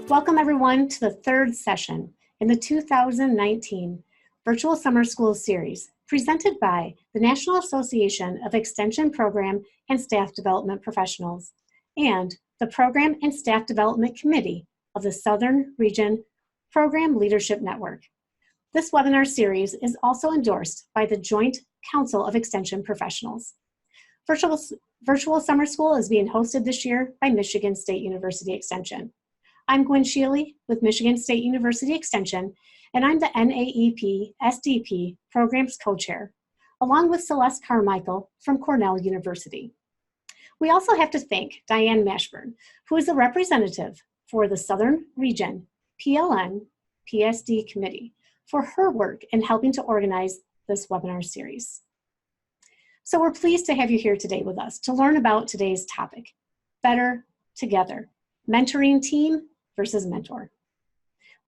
Welcome everyone to the third session in the 2019 Virtual Summer School Series presented by the National Association of Extension Program and Staff Development Professionals and the Program and Staff Development Committee of the Southern Region Program Leadership Network. This webinar series is also endorsed by the Joint Council of Extension Professionals. Virtual Summer School is being hosted this year by Michigan State University Extension. I'm Gwen Shealy with Michigan State University Extension, and I'm the NAEP SDP Programs Co-Chair, along with Celeste Carmichael from Cornell University. We also have to thank Diane Mashburn, who is a representative for the Southern Region PLN PSD Committee, for her work in helping to organize this webinar series. So we're pleased to have you here today with us to learn about today's topic, Better Together, Mentoring Team versus Mentor.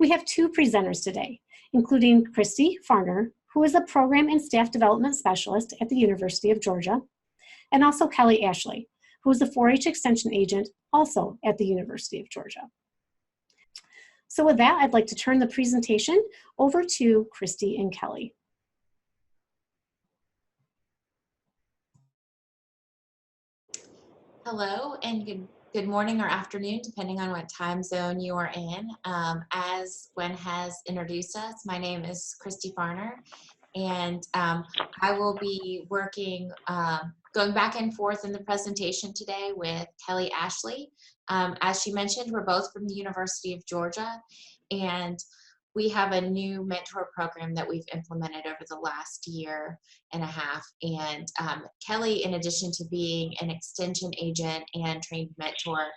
We have two presenters today, including Kristi Farner, who is a Program and Staff Development Specialist at the University of Georgia, and also Kelle Ashley, who is a 4-H Extension Agent also at the University of Georgia. So with that, I'd like to turn the presentation over to Kristi and Kelle. Hello and good morning or afternoon, depending on what time zone you are in. As Gwen has introduced us, my name is Kristi Farner, and I will be working, going back and forth in the presentation today with Kelle Ashley. As she mentioned, we're both from the University of Georgia, and we have a new mentor program that we've implemented over the last year and a half. And Kelle, in addition to being an extension agent and trained mentor,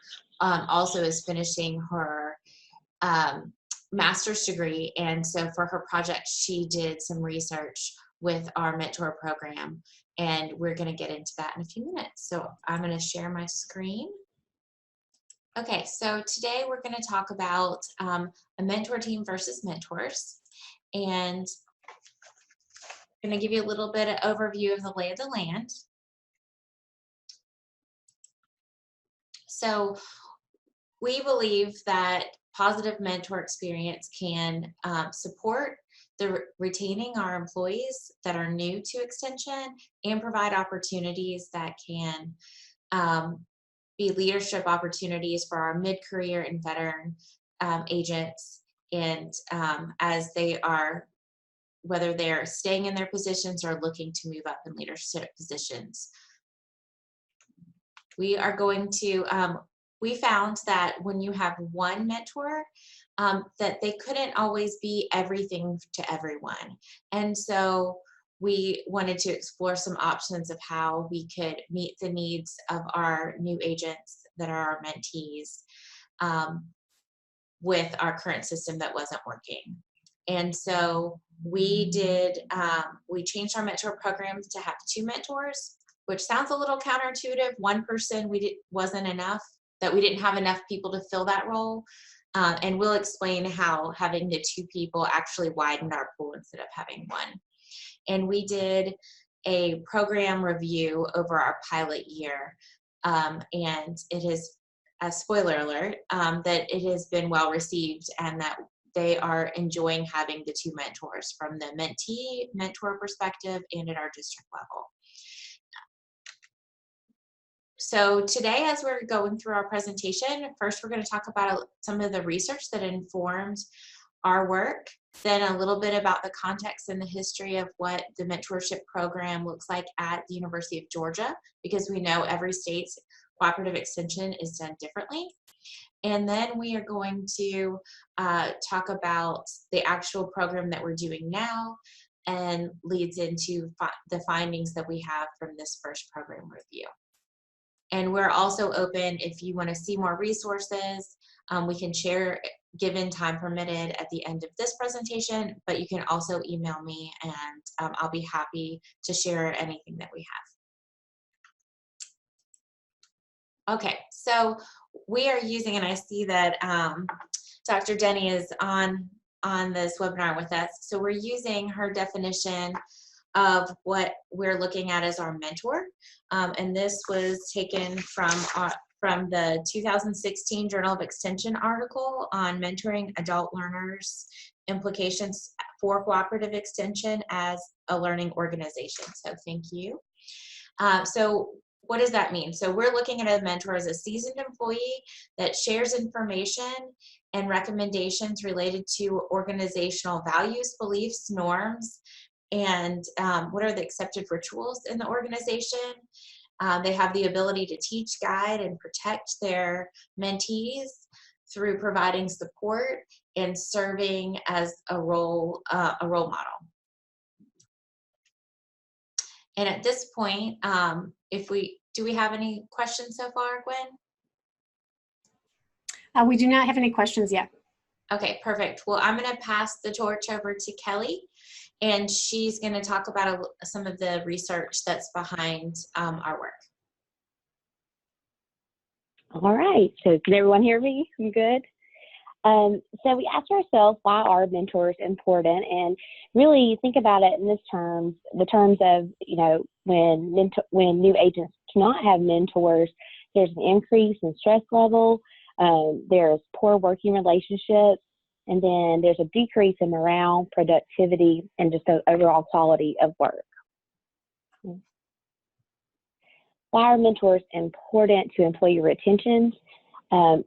also is finishing her master's degree. And so for her project, she did some research with our mentor program. And we're going to get into that in a few minutes. So I'm going to share my screen. Okay, so today we're going to talk about a mentor team versus mentors, and I'm going to give you a little bit of overview of the lay of the land. So we believe that positive mentor experience can support the retaining our employees that are new to extension and provide opportunities that can be leadership opportunities for our mid-career and veteran agents, and as they are, whether they're staying in their positions or looking to move up in leadership positions. We are going to, we found that when you have one mentor, that they couldn't always be everything to everyone. And so we wanted to explore some options of how we could meet the needs of our new agents that are our mentees with our current system that wasn't working. And so we did, we changed our mentor programs to have 2 mentors, which sounds a little counterintuitive. One person wasn't enough, that we didn't have enough people to fill that role. And we'll explain how having the 2 people actually widened our pool instead of having 1. And we did a program review over our pilot year, and it is a spoiler alert that it has been well received and that they are enjoying having the 2 mentors from the mentee mentor perspective and at our district level. So today, as we're going through our presentation, first we're going to talk about some of the research that informed our work, then a little bit about the context and the history of what the mentorship program looks like at the University of Georgia, because we know every state's cooperative extension is done differently. And then we are going to talk about the actual program that we're doing now and leads into the findings that we have from this first program review. And we're also open if you want to see more resources. We can share, given time permitted, at the end of this presentation, but you can also email me and I'll be happy to share anything that we have. Okay, so we are using, and I see that Dr. Denny is on this webinar with us. So we're using her definition of what we're looking at as our mentor. And this was taken from from the 2016 Journal of Extension article on mentoring adult learners, implications for cooperative extension as a learning organization. So thank you. So what does that mean? So we're looking at a mentor as a seasoned employee that shares information and recommendations related to organizational values, beliefs, norms, and what are the accepted rituals in the organization. They have the ability to teach, guide, and protect their mentees through providing support and serving as a role model. And at this point, do we have any questions so far, Gwen? We do not have any questions yet. Okay, perfect. Well, I'm going to pass the torch over to Kelly, and she's going to talk about some of the research that's behind our work. All right, so can everyone hear me? I'm good. So we asked ourselves, why are mentors important? And really think about it in the terms of, you know, when new agents cannot have mentors, there's an increase in stress level, there's poor working relationships, and then there's a decrease in morale, productivity, and just the overall quality of work. Why are mentors important to employee retention?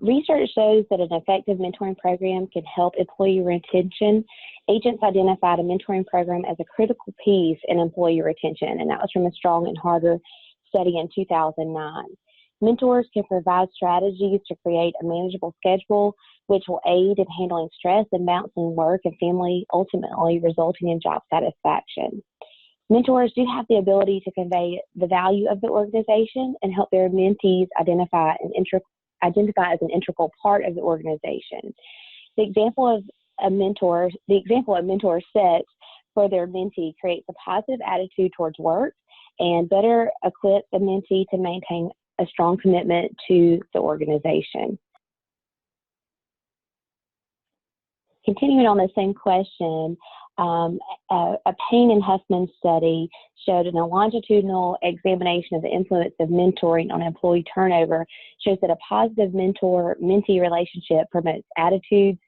Research shows that an effective mentoring program can help employee retention. Agents identified a mentoring program as a critical piece in employee retention, and that was from a Strong and Harder study in 2009. Mentors can provide strategies to create a manageable schedule, which will aid in handling stress and balancing work and family, ultimately resulting in job satisfaction. Mentors do have the ability to convey the value of the organization and help their mentees identify as an integral part of the organization. The example a mentor sets for their mentee creates a positive attitude towards work and better equips the mentee to maintain a strong commitment to the organization. Continuing on the same question, a Payne and Huffman study showed in a longitudinal examination of the influence of mentoring on employee turnover shows that a positive mentor-mentee relationship promotes attitudes,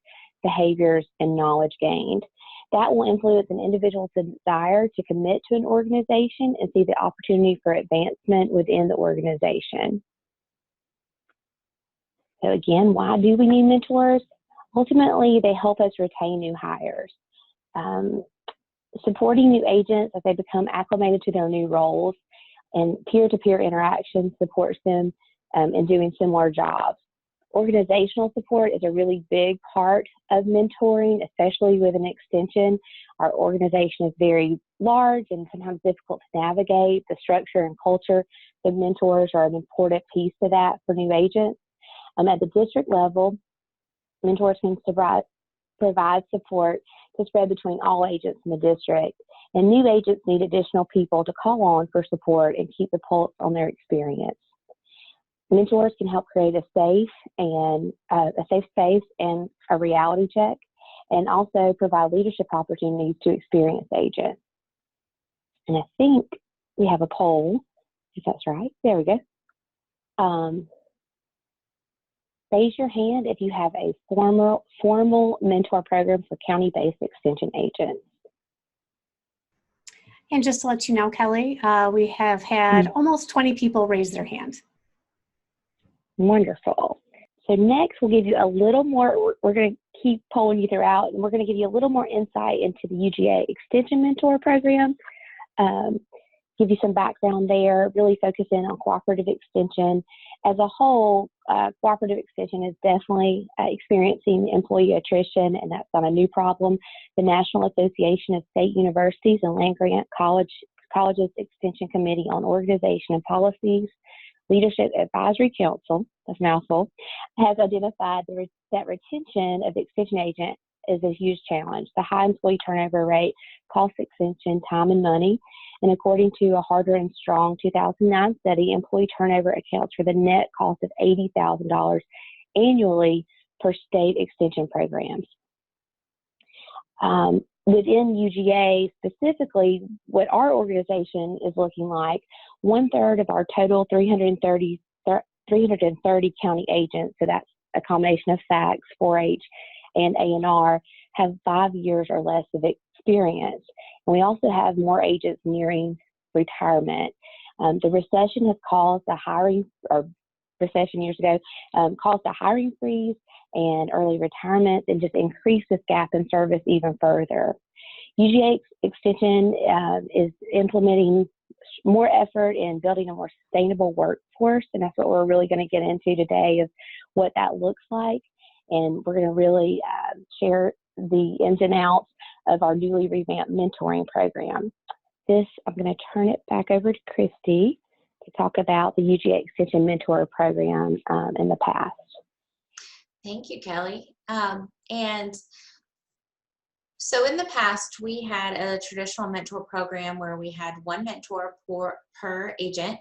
behaviors, and knowledge gained. That will influence an individual's desire to commit to an organization and see the opportunity for advancement within the organization. So again, why do we need mentors? Ultimately, they help us retain new hires. Supporting new agents as they become acclimated to their new roles, and peer-to-peer interaction supports them in doing similar jobs. Organizational support is a really big part of mentoring, especially with an extension. Our organization is very large and sometimes difficult to navigate. The structure and culture of mentors are an important piece to that for new agents. At the district level, mentors can provide support to spread between all agents in the district. And new agents need additional people to call on for support and keep the pulse on their experience. Mentors can help create a safe space and a reality check, and also provide leadership opportunities to experienced agents. And I think we have a poll, if that's right. There we go. Raise your hand if you have a formal mentor program for county-based extension agents. And just to let you know, Kelly, we have had almost 20 people raise their hand. Wonderful. So next, we'll give you a little more, we're going to keep polling you throughout, and we're going to give you a little more insight into the UGA Extension Mentor Program, give you some background there, really focus in on cooperative extension. As a whole, cooperative extension is definitely experiencing employee attrition, and that's not a new problem. The National Association of State Universities and Land-Grant Colleges Extension Committee on Organization and Policies Leadership Advisory Council, that's a mouthful, has identified that retention of the extension agent is a huge challenge. The high employee turnover rate costs extension time and money, and according to a Harder and Strong 2009 study, employee turnover accounts for the net cost of $80,000 annually per state extension programs. Within UGA specifically, what our organization is looking like, 1/3 of our total 330 330 county agents, so that's a combination of SACs, 4-H, and A&R, have 5 years or less of experience. And we also have more agents nearing retirement. The recession has caused a hiring, or recession years ago, caused a hiring freeze and early retirement, and just increased this gap in service even further. UGA Extension is implementing more effort in building a more sustainable workforce, and that's what we're really going to get into today, is what that looks like. And we're going to really share the ins and outs of our newly revamped mentoring program. I'm going to turn it back over to Kristi to talk about the UGA Extension Mentor Program in the past. Thank you, Kelly. And so in the past, we had a traditional mentor program where we had one mentor per agent.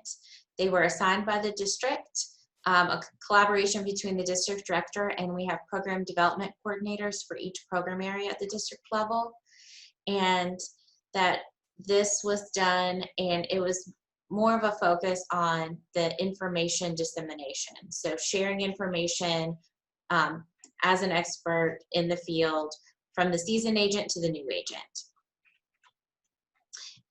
They were assigned by the district, a collaboration between the district director, and we have program development coordinators for each program area at the district level. And that this was done, and it was more of a focus on the information dissemination. So sharing information as an expert in the field, from the seasoned agent to the new agent.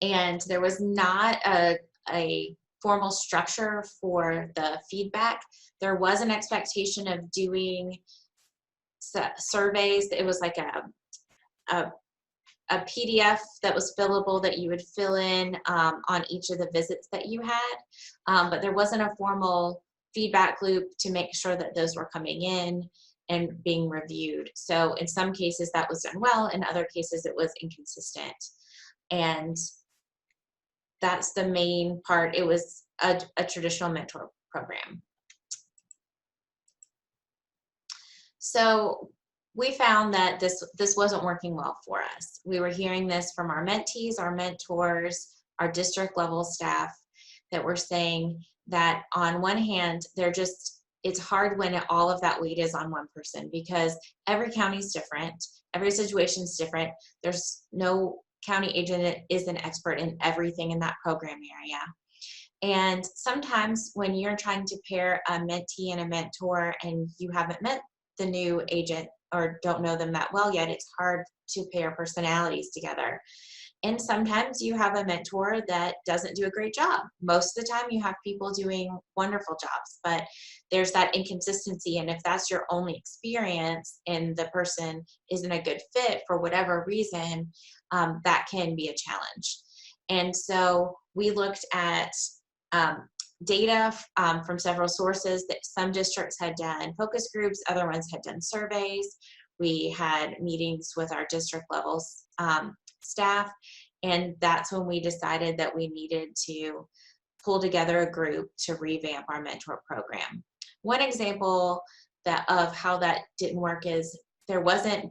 And there was not a formal structure for the feedback. There was an expectation of doing surveys. It was like a PDF that was fillable that you would fill in on each of the visits that you had, but there wasn't a formal feedback loop to make sure that those were coming in and being reviewed. So in some cases that was done well, in other cases it was inconsistent. And that's the main part. It was a traditional mentor program. So we found that this wasn't working well for us. We were hearing this from our mentees, our mentors, our district level staff, that were saying that on one hand, it's hard when all of that weight is on one person, because every county is different, every situation is different. There's no county agent that is an expert in everything in that program area. And sometimes when you're trying to pair a mentee and a mentor and you haven't met the new agent or don't know them that well yet, it's hard to pair personalities together. And sometimes you have a mentor that doesn't do a great job. Most of the time you have people doing wonderful jobs, but there's that inconsistency. And if that's your only experience and the person isn't a good fit for whatever reason, that can be a challenge. And so we looked at data from several sources. That some districts had done focus groups, other ones had done surveys. We had meetings with our district levels staff, and that's when we decided that we needed to pull together a group to revamp our mentor program. One example of how that didn't work is there wasn't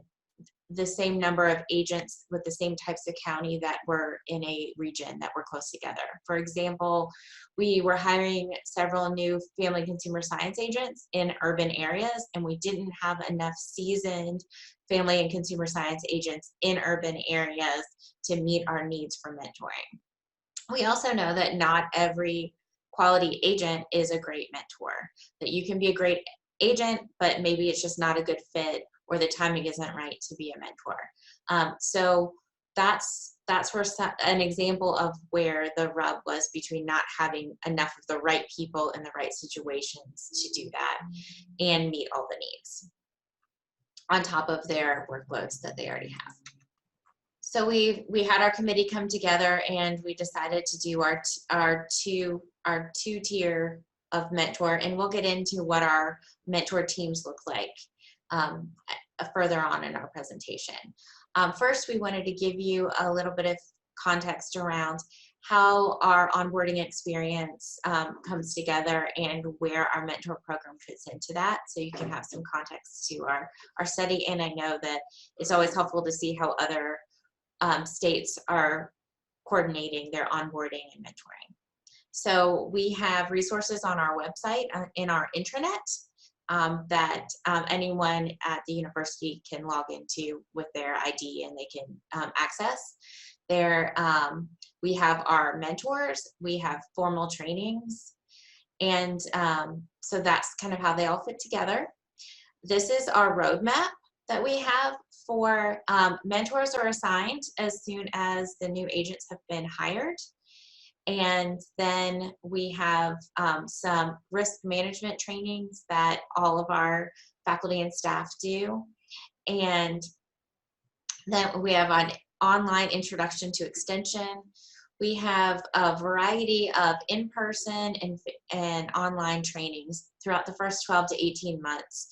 the same number of agents with the same types of county that were in a region that were close together. For example, we were hiring several new family consumer science agents in urban areas, and we didn't have enough seasoned family and consumer science agents in urban areas to meet our needs for mentoring. We also know that not every quality agent is a great mentor, that you can be a great agent, but maybe it's just not a good fit, or the timing isn't right to be a mentor. So that's where an example of where the rub was between not having enough of the right people in the right situations to do that and meet all the needs on top of their workloads that they already have. So we had our committee come together, and we decided to do our two-tier of mentor, and we'll get into what our mentor teams look like further on in our presentation. First, we wanted to give you a little bit of context around how our onboarding experience comes together and where our mentor program fits into that, so you can have some context to our study. And I know that it's always helpful to see how other states are coordinating their onboarding and mentoring. So we have resources on our website in our intranet that anyone at the university can log into with their ID, and they can access. There, we have our mentors, we have formal trainings, And so that's kind of how they all fit together. This is our roadmap that we have for mentors are assigned as soon as the new agents have been hired. And then we have some risk management trainings that all of our faculty and staff do. And then we have an online introduction to extension. We have a variety of in-person and online trainings throughout the first 12 to 18 months.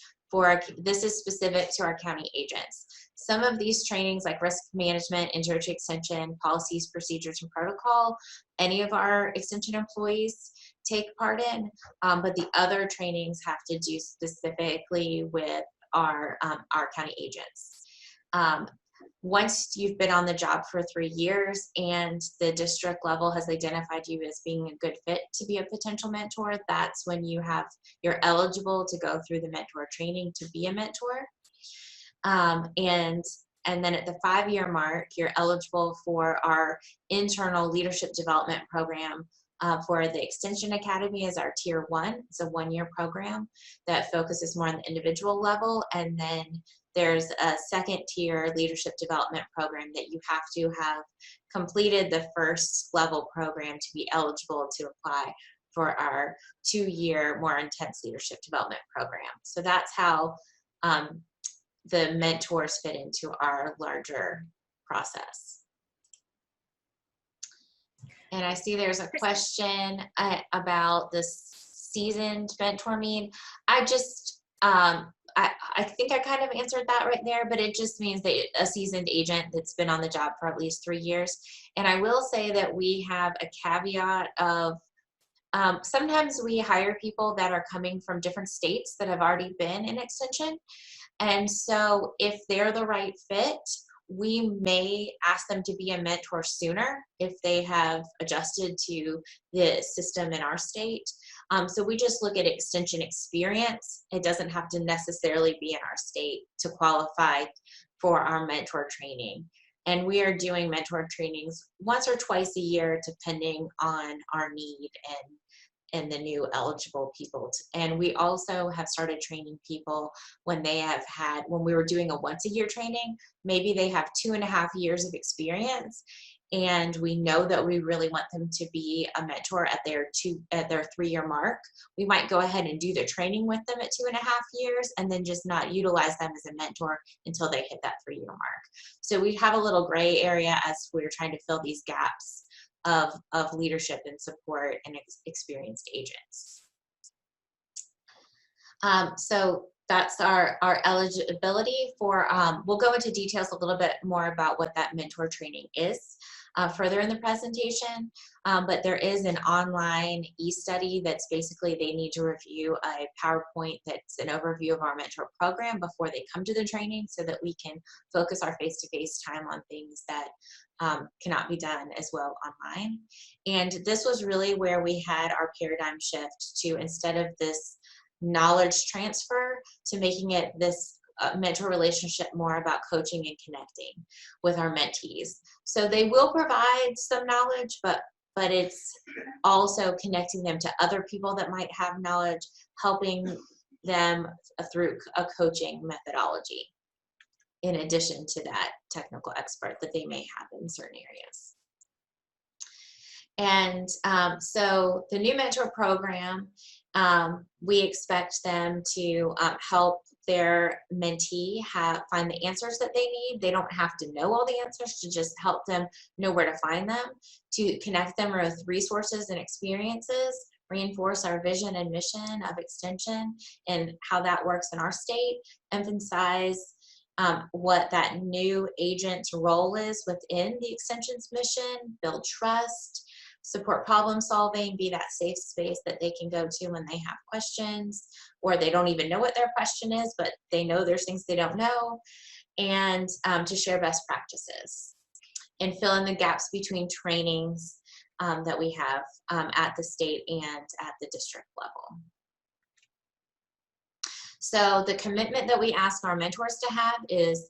This is specific to our county agents. Some of these trainings, like risk management, intro to extension, policies, procedures, and protocol, any of our extension employees take part in, but the other trainings have to do specifically with our county agents. Once you've been on the job for 3 years and the district level has identified you as being a good fit to be a potential mentor, that's when you're eligible to go through the mentor training to be a mentor. And then at the 5-year mark, you're eligible for our internal leadership development program for the Extension Academy as our Tier 1. It's a 1-year program that focuses more on the individual level. And then there's a 2nd tier leadership development program that you have to have completed the first level program to be eligible to apply for our 2-year more intense leadership development program. So that's how the mentors fit into our larger process. And I see there's a question about the seasoned mentor mean. I think I kind of answered that right there, but it just means that a seasoned agent that's been on the job for at least 3 years. And I will say that we have a caveat of sometimes we hire people that are coming from different states that have already been in extension. And so if they're the right fit, we may ask them to be a mentor sooner if they have adjusted to the system in our state. So we just look at extension experience. It doesn't have to necessarily be in our state to qualify for our mentor training. And we are doing mentor trainings once or twice a year, depending on our need and the new eligible people. And we also have started training people when we were doing a once-a-year training, maybe they have 2.5 years of experience, and we know that we really want them to be a mentor at their 3-year mark. We might go ahead and do the training with them at 2.5 years and then just not utilize them as a mentor until they hit that 3-year mark. So we have a little gray area as we're trying to fill these gaps of leadership and support and experienced agents. So that's our eligibility for, we'll go into details a little bit more about what that mentor training is further in the presentation, but there is an online e-study that's basically they need to review a PowerPoint that's an overview of our mentor program before they come to the training so that we can focus our face-to-face time on things that cannot be done as well online. And this was really where we had our paradigm shift to, instead of this knowledge transfer, to making it this mentor relationship more about coaching and connecting with our mentees. So they will provide some knowledge, but it's also connecting them to other people that might have knowledge, helping them through a coaching methodology, in addition to that technical expert that they may have in certain areas. And so the new mentor program, we expect them to help their mentee find the answers that they need. They don't have to know all the answers, to just help them know where to find them, to connect them with resources and experiences, reinforce our vision and mission of extension and how that works in our state, emphasize what that new agent's role is within the extension's mission, build trust, support problem solving, be that safe space that they can go to when they have questions, or they don't even know what their question is, but they know there's things they don't know, and to share best practices and fill in the gaps between trainings that we have at the state and at the district level. So the commitment that we ask our mentors to have is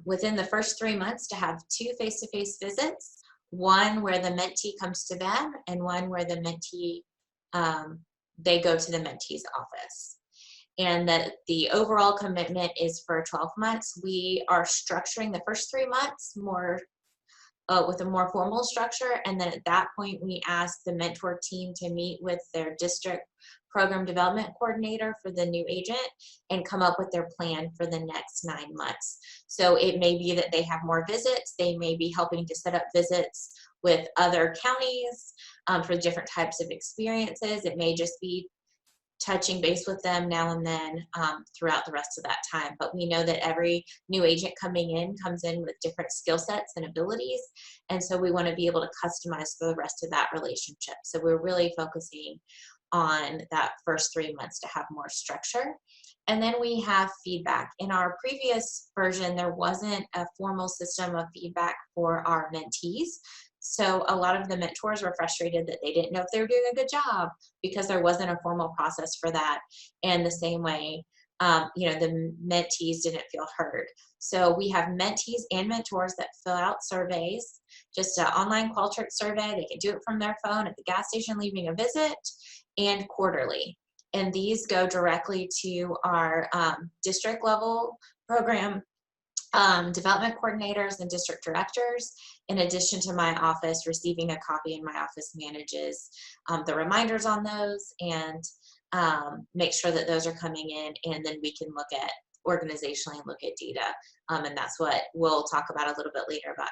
within the first 3 months to have 2 face-to-face visits, one where the mentee comes to them and one where the mentee they go to the mentee's office. And that the overall commitment is for 12 months. We are structuring the first 3 months more with a more formal structure. And then at that point, we ask the mentor team to meet with their district program development coordinator for the new agent and come up with their plan for the next 9 months. So it may be that they have more visits. They may be helping to set up visits with other counties for different types of experiences. It may just be touching base with them now and then throughout the rest of that time. But we know that every new agent coming in comes in with different skill sets and abilities. And so we want to be able to customize for the rest of that relationship. So we're really focusing on that first 3 months to have more structure. And then we have feedback. In our previous version, there wasn't a formal system of feedback for our mentees. So a lot of the mentors were frustrated that they didn't know if they were doing a good job because there wasn't a formal process for that. And the same way, the mentees didn't feel heard. So we have mentees and mentors that fill out surveys, just an online Qualtrics survey. They can do it from their phone at the gas station leaving a visit, and quarterly. And these go directly to our district level program development coordinators and district directors, in addition to my office receiving a copy, and my office manages the reminders on those and make sure that those are coming in, and then we can look at organizationally and look at data. And that's what we'll talk about a little bit later about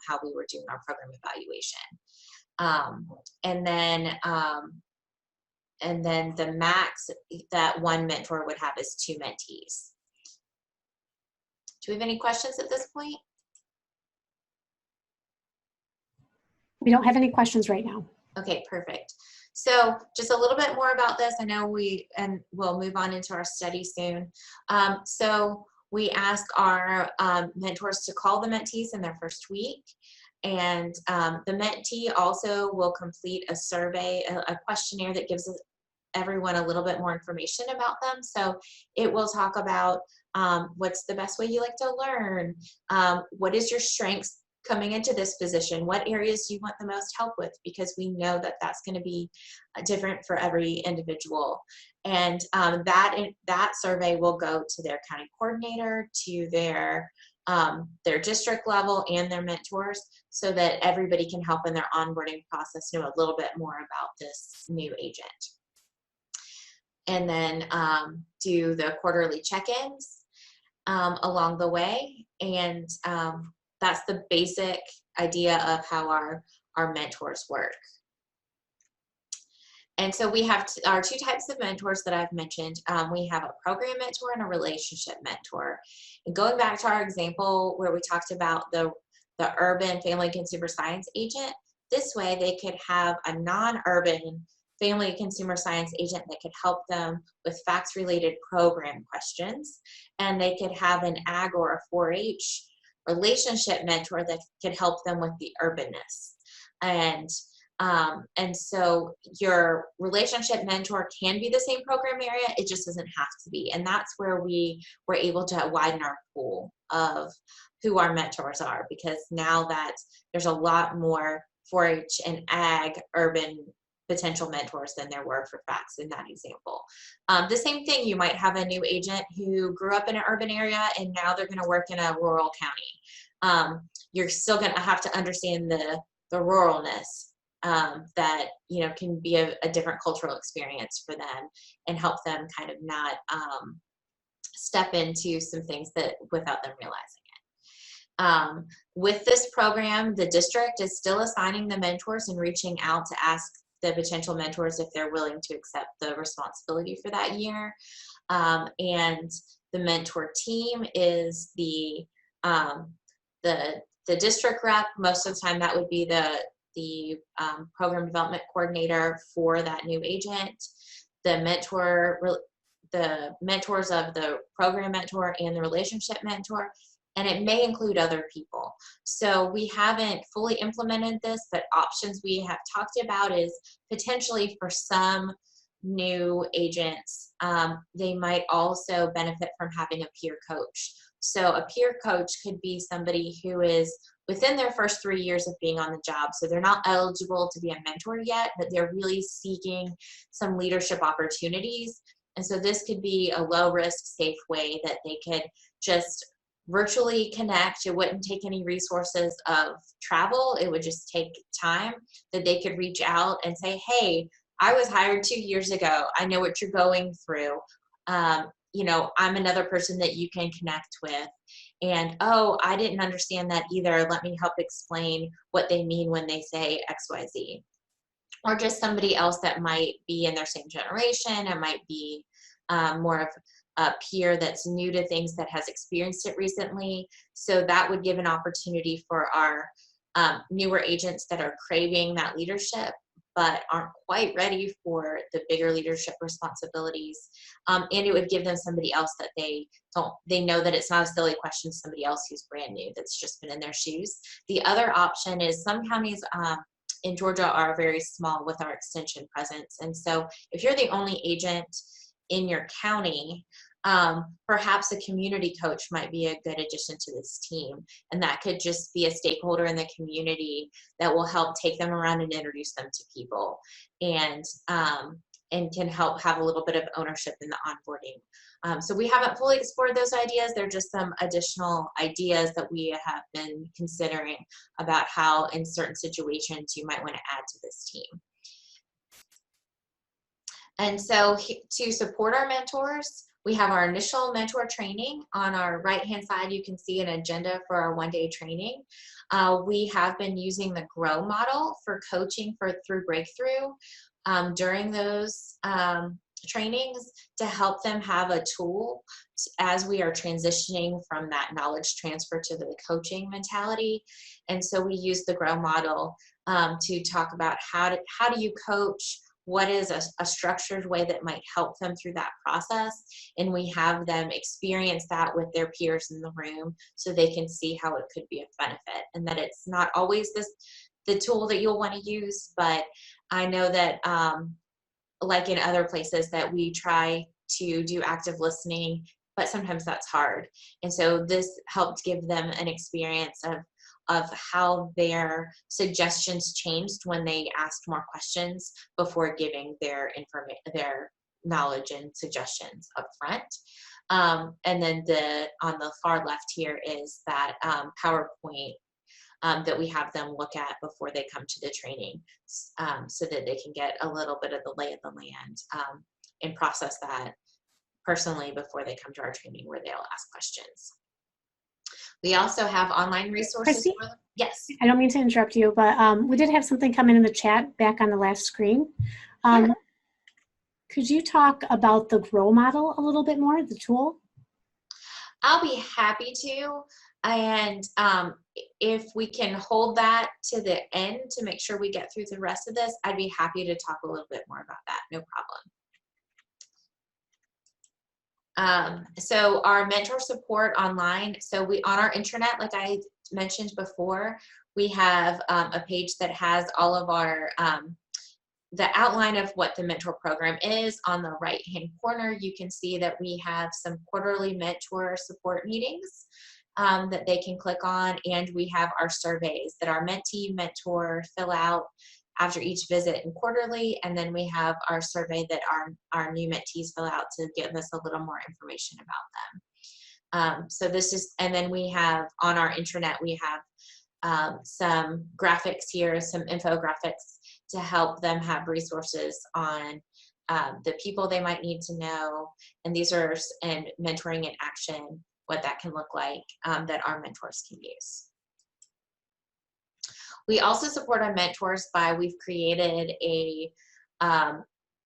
how we were doing our program evaluation. And then the max that one mentor would have is 2 mentees. Do we have any questions at this point? We don't have any questions right now. Okay, perfect. So just a little bit more about this. I know we'll move on into our study soon. So we ask our mentors to call the mentees in their first week. And the mentee also will complete a survey, a questionnaire that gives everyone a little bit more information about them. So it will talk about what's the best way you like to learn, what is your strengths coming into this position, what areas do you want the most help with, because we know that that's going to be different for every individual. And that survey will go to their county coordinator, to their district level, and their mentors, so that everybody can help in their onboarding process know a little bit more about this new agent. And then do the quarterly check-ins along the way. And that's the basic idea of how our mentors work. And so we have our 2 types of mentors that I've mentioned. We have a program mentor and a relationship mentor. And going back to our example where we talked about the urban family consumer science agent, this way they could have a non-urban family consumer science agent that could help them with facts-related program questions. And they could have an ag or a 4-H relationship mentor that could help them with the urbanness. And so your relationship mentor can be the same program area, it just doesn't have to be. And that's where we were able to widen our pool of who our mentors are, because now that there's a lot more 4-H and ag urban potential mentors than there were for facts in that example. The same thing, you might have a new agent who grew up in an urban area and now they're going to work in a rural county. You're still going to have to understand the ruralness that can be a different cultural experience for them, and help them kind of not step into some things that without them realizing it. With this program, the district is still assigning the mentors and reaching out to ask the potential mentors if they're willing to accept the responsibility for that year. And the mentor team is the district rep. Most of the time that would be the program development coordinator for that new agent, the mentors of the program mentor and the relationship mentor, and it may include other people. So we haven't fully implemented this, but options we have talked about is potentially for some new agents, they might also benefit from having a peer coach. So a peer coach could be somebody who is within their first 3 years of being on the job. So they're not eligible to be a mentor yet, but they're really seeking some leadership opportunities. And so this could be a low risk, safe way that they could just virtually connect. It wouldn't take any resources of travel. It would just take time that they could reach out and say, hey, I was hired 2 years ago. I know what you're going through. You know, I'm another person that you can connect with. And, oh, I didn't understand that either. Let me help explain what they mean when they say XYZ. Or just somebody else that might be in their same generation and might be more of a peer that's new to things, that has experienced it recently. So that would give an opportunity for our newer agents that are craving that leadership but aren't quite ready for the bigger leadership responsibilities. And it would give them somebody else that they know that it's not a silly question to somebody else who's brand new, that's just been in their shoes. The other option is some counties in Georgia are very small with our extension presence. And so if you're the only agent in your county, perhaps a community coach might be a good addition to this team. And that could just be a stakeholder in the community that will help take them around and introduce them to people, and can help have a little bit of ownership in the onboarding. So we haven't fully explored those ideas. They're just some additional ideas that we have been considering about how in certain situations you might want to add to this team. And so to support our mentors, we have our initial mentor training. On our right-hand side, you can see an agenda for our one-day training. We have been using the GROW model for coaching through Breakthrough during those trainings to help them have a tool as we are transitioning from that knowledge transfer to the coaching mentality. And so we use the GROW model to talk about how do you coach, what is a structured way that might help them through that process. And we have them experience that with their peers in the room so they can see how it could be a benefit, and that it's not always the tool that you'll want to use. But I know that like in other places that we try to do active listening, but sometimes that's hard. And so this helped give them an experience of how their suggestions changed when they asked more questions before giving their knowledge and suggestions up front. And then on the far left here is that PowerPoint that we have them look at before they come to the training, so that they can get a little bit of the lay of the land and process that personally before they come to our training, where they'll ask questions. We also have online resources Kristi? for them. Yes. I don't mean to interrupt you, but we did have something come in the chat back on the last screen. Yeah. Could you talk about the GROW model a little bit more, the tool? I'll be happy to. And if we can hold that to the end to make sure we get through the rest of this, I'd be happy to talk a little bit more about that. No problem. So our mentor support online. So on our intranet, like I mentioned before, we have a page that has all of our the outline of what the mentor program is. On the right-hand corner, you can see that we have some quarterly mentor support meetings that they can click on, and we have our surveys that our mentee mentor fill out after each visit and quarterly, and then we have our survey that our new mentees fill out to give us a little more information about them. So this is, and then we have on our intranet, we have some graphics here, some infographics to help them have resources on the people they might need to know, and these are and mentoring in action, what that can look like, that our mentors can use. We also support our mentors by, we've created a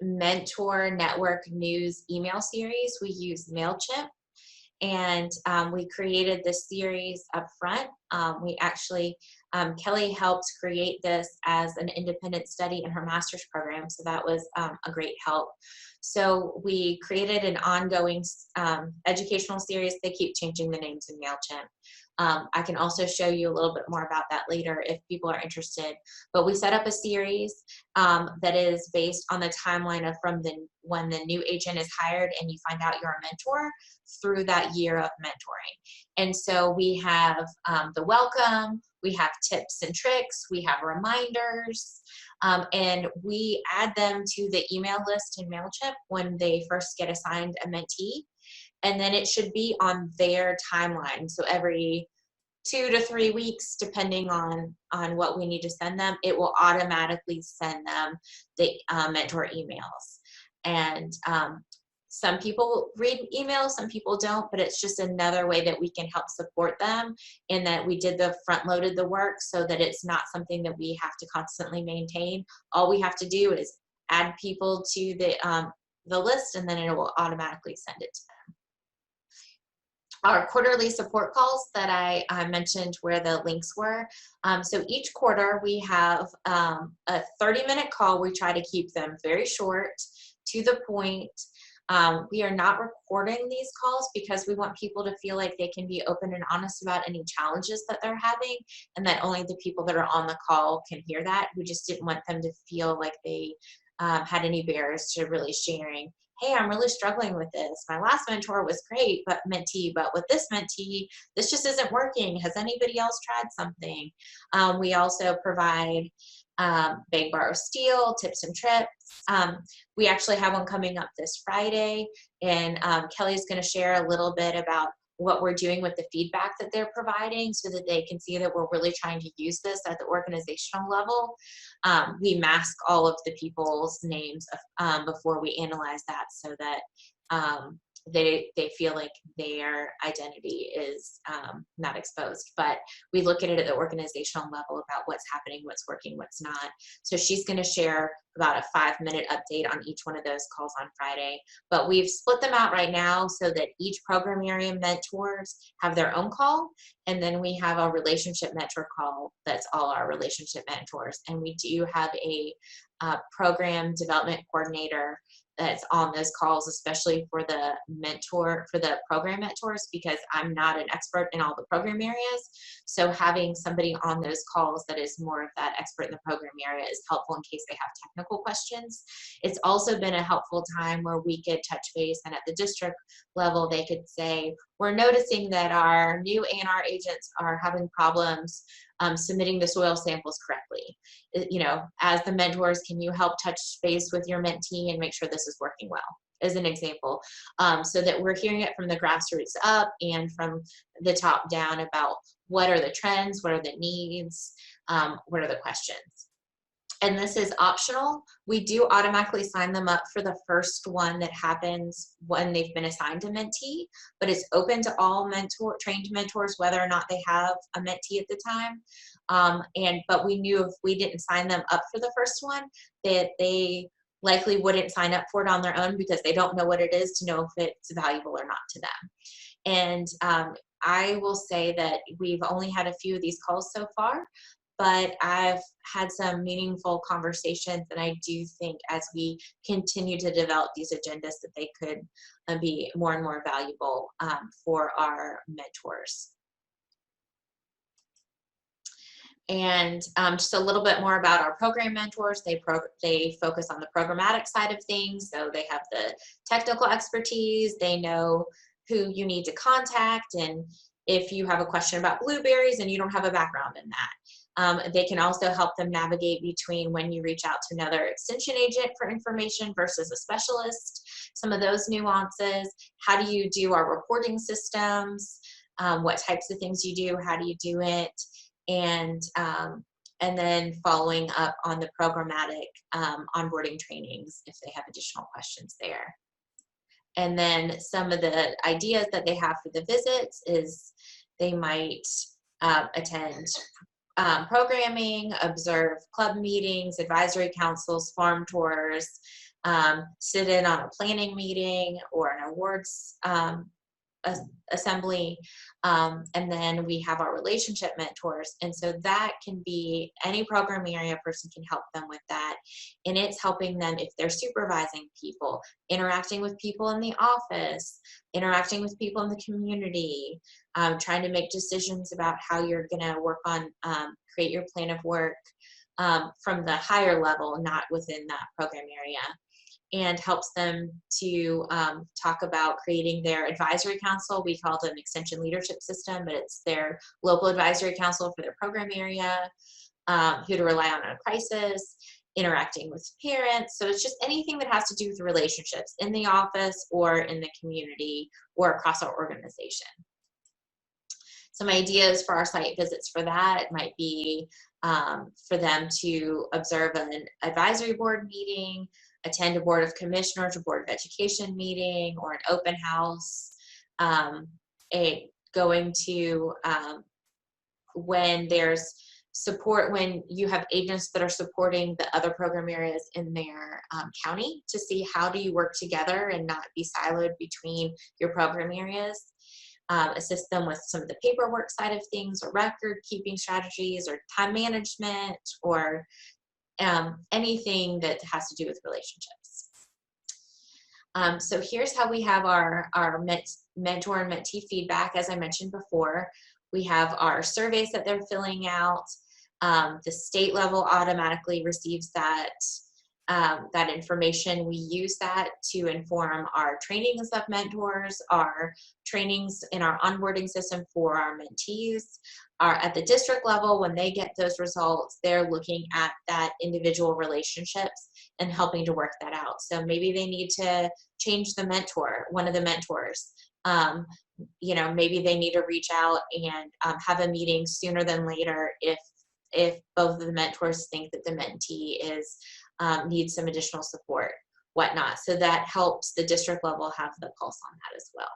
mentor network news email series. We use MailChimp, and we created this series up front. We actually, Kelle helped create this as an independent study in her master's program, so that was a great help. So we created an ongoing educational series. They keep changing the names in MailChimp. I can also show you a little bit more about that later if people are interested. But we set up a series that is based on the timeline of when the new agent is hired and you find out you're a mentor through that year of mentoring. And so we have the welcome, we have tips and tricks, we have reminders, and we add them to the email list in MailChimp when they first get assigned a mentee. And then it should be on their timeline. So every 2 to 3 weeks, depending on what we need to send them, it will automatically send them the mentor emails. And some people read emails, some people don't, but it's just another way that we can help support them, in that we did the front loaded the work so that it's not something that we have to constantly maintain. All we have to do is add people to the list, and then it will automatically send it to them. Our quarterly support calls that I mentioned where the links were. So each quarter we have a 30-minute call. We try to keep them very short, to the point. We are not recording these calls because we want people to feel like they can be open and honest about any challenges that they're having, and that only the people that are on the call can hear that. We just didn't want them to feel like they had any barriers to really sharing, hey, I'm really struggling with this. My last mentor was great, but with this mentee, this just isn't working. Has anybody else tried something? We also provide beg, borrow, steal, tips and trips. We actually have one coming up this Friday, and Kelly's going to share a little bit about what we're doing with the feedback that they're providing, so that they can see that we're really trying to use this at the organizational level. We mask all of the people's names before we analyze that, so that they feel like their identity is not exposed. But we look at it at the organizational level about what's happening, what's working, what's not. So she's going to share about a 5-minute update on each one of those calls on Friday. But we've split them out right now so that each program area mentors have their own call, and then we have a relationship mentor call that's all our relationship mentors. And we do have a program development coordinator that's on those calls, especially for the program mentors, because I'm not an expert in all the program areas. So having somebody on those calls that is more of that expert in the program area is helpful in case they have technical questions. It's also been a helpful time where we could touch base, and at the district level, they could say, we're noticing that our new A&R agents are having problems submitting the soil samples correctly. As the mentors, can you help touch base with your mentee and make sure this is working well, as an example, so that we're hearing it from the grassroots up and from the top down about what are the trends, what are the needs, what are the questions. And this is optional. We do automatically sign them up for the first one that happens when they've been assigned a mentee, but it's open to all trained mentors, whether or not they have a mentee at the time. But we knew if we didn't sign them up for the first one, that they likely wouldn't sign up for it on their own, because they don't know what it is to know if it's valuable or not to them. And I will say that we've only had a few of these calls so far, but I've had some meaningful conversations, and I do think as we continue to develop these agendas that they could be more and more valuable for our mentors. And just a little bit more about our program mentors. They focus on the programmatic side of things, so they have the technical expertise. They know who you need to contact, and if you have a question about blueberries and you don't have a background in that. They can also help them navigate between when you reach out to another extension agent for information versus a specialist, some of those nuances. How do you do our reporting systems? What types of things you do? How do you do it? And then following up on the programmatic onboarding trainings if they have additional questions there. And then some of the ideas that they have for the visits is they might attend programming, observe club meetings, advisory councils, farm tours, sit in on a planning meeting or an awards assembly, and then we have our relationship mentors, and so that can be any program area person can help them with that, and it's helping them if they're supervising people, interacting with people in the office, interacting with people in the community, trying to make decisions about how you're going to work on create your plan of work from the higher level, not within that program area, and helps them to talk about creating their advisory council. We call it an extension leadership system, but it's their local advisory council for their program area, who to rely on a crisis, interacting with parents. So it's just anything that has to do with relationships in the office or in the community or across our organization. Some ideas for our site visits for that might be for them to observe an advisory board meeting, attend a board of commissioners or board of education meeting, or an open house, going to when there's support, when you have agents that are supporting the other program areas in their county, to see how do you work together and not be siloed between your program areas. Assist them with some of the paperwork side of things, or record keeping strategies, or time management, or anything that has to do with relationships. So here's how we have our mentor and mentee feedback. As I mentioned before, we have our surveys that they're filling out. The state level automatically receives that information. We use that to inform our trainings of mentors, our trainings in our onboarding system for our mentees. At the district level, when they get those results, they're looking at that individual relationships and helping to work that out. So maybe they need to change the mentor, one of the mentors. Maybe they need to reach out and have a meeting sooner than later if both of the mentors think that the mentee needs some additional support, whatnot. So that helps the district level have the pulse on that as well.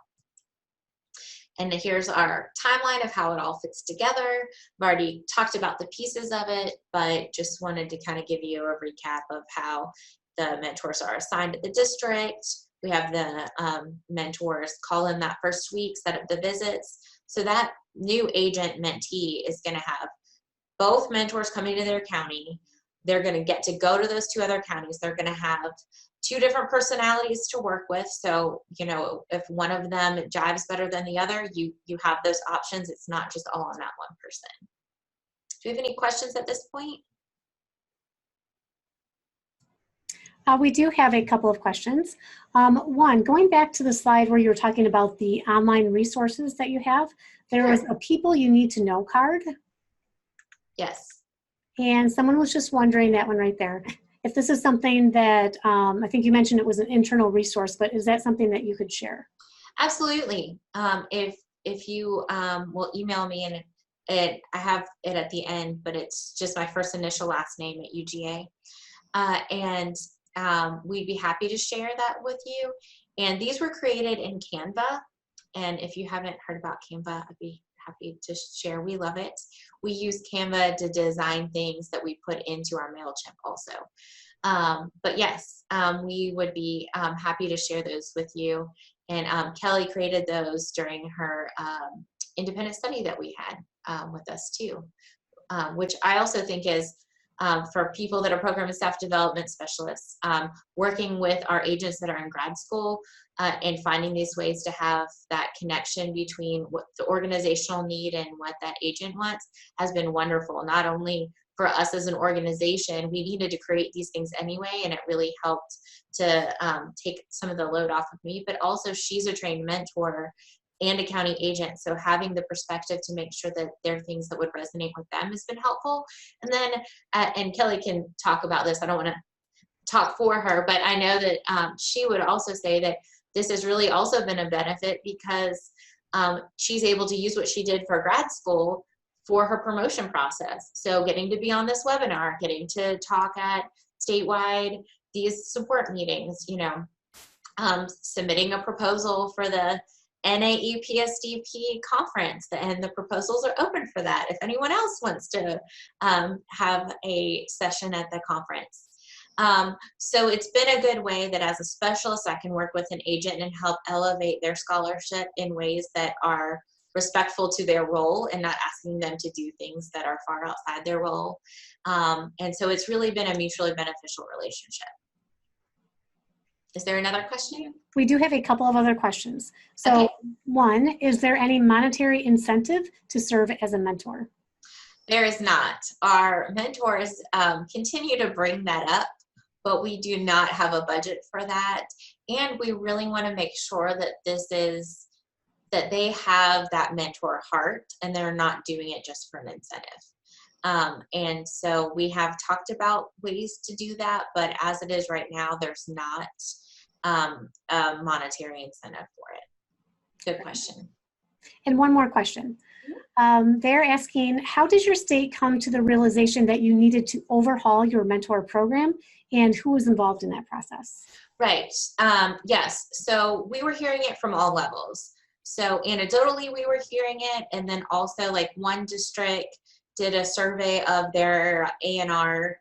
And here's our timeline of how it all fits together. I've already talked about the pieces of it, but just wanted to kind of give you a recap of how the mentors are assigned at the district. We have the mentors call in that first week, set up the visits. So that new agent mentee is going to have both mentors coming to their county. They're going to get to go to those two other counties. They're going to have two different personalities to work with. So, if one of them jives better than the other, you have those options. It's not just all on that one person. Do you have any questions at this point? We do have a couple of questions. One, going back to the slide where you were talking about the online resources that you have, there was a people you need to know card. Yes. And someone was just wondering, that one right there, if this is something that, I think you mentioned it was an internal resource, but is that something that you could share? Absolutely. If you will email me, and I have it at the end, but it's just my first initial last name at UGA. And we'd be happy to share that with you. And these were created in Canva. And if you haven't heard about Canva, I'd be happy to share. We love it. We use Canva to design things that we put into our MailChimp also. But yes, we would be happy to share those with you. And Kelle created those during her independent study that we had with us too, which I also think is for people that are program and staff development specialists, working with our agents that are in grad school and finding these ways to have that connection between what the organizational need and what that agent wants has been wonderful. Not only for us as an organization, we needed to create these things anyway, and it really helped to take some of the load off of me, but also she's a trained mentor and a county agent, so having the perspective to make sure that there are things that would resonate with them has been helpful. And then, and Kelle can talk about this, I don't want to talk for her, but I know that she would also say that this has really also been a benefit because she's able to use what she did for grad school for her promotion process. So getting to be on this webinar, getting to talk at statewide, these support meetings, submitting a proposal for the NAEPSDP conference, and the proposals are open for that if anyone else wants to have a session at the conference. So it's been a good way that as a specialist, I can work with an agent and help elevate their scholarship in ways that are respectful to their role and not asking them to do things that are far outside their role. And so it's really been a mutually beneficial relationship. Is there another question? We do have a couple of other questions. So Okay. one, is there any monetary incentive to serve as a mentor? There is not. Our mentors continue to bring that up, but we do not have a budget for that. And we really want to make sure that that they have that mentor heart and they're not doing it just for an incentive. And so we have talked about ways to do that, but as it is right now, there's not a monetary incentive for it. Good question. And one more question. They're asking, how did your state come to the realization that you needed to overhaul your mentor program, and who was involved in that process? Right. Yes. So we were hearing it from all levels. So anecdotally, we were hearing it, and then also like one district did a survey of their A&R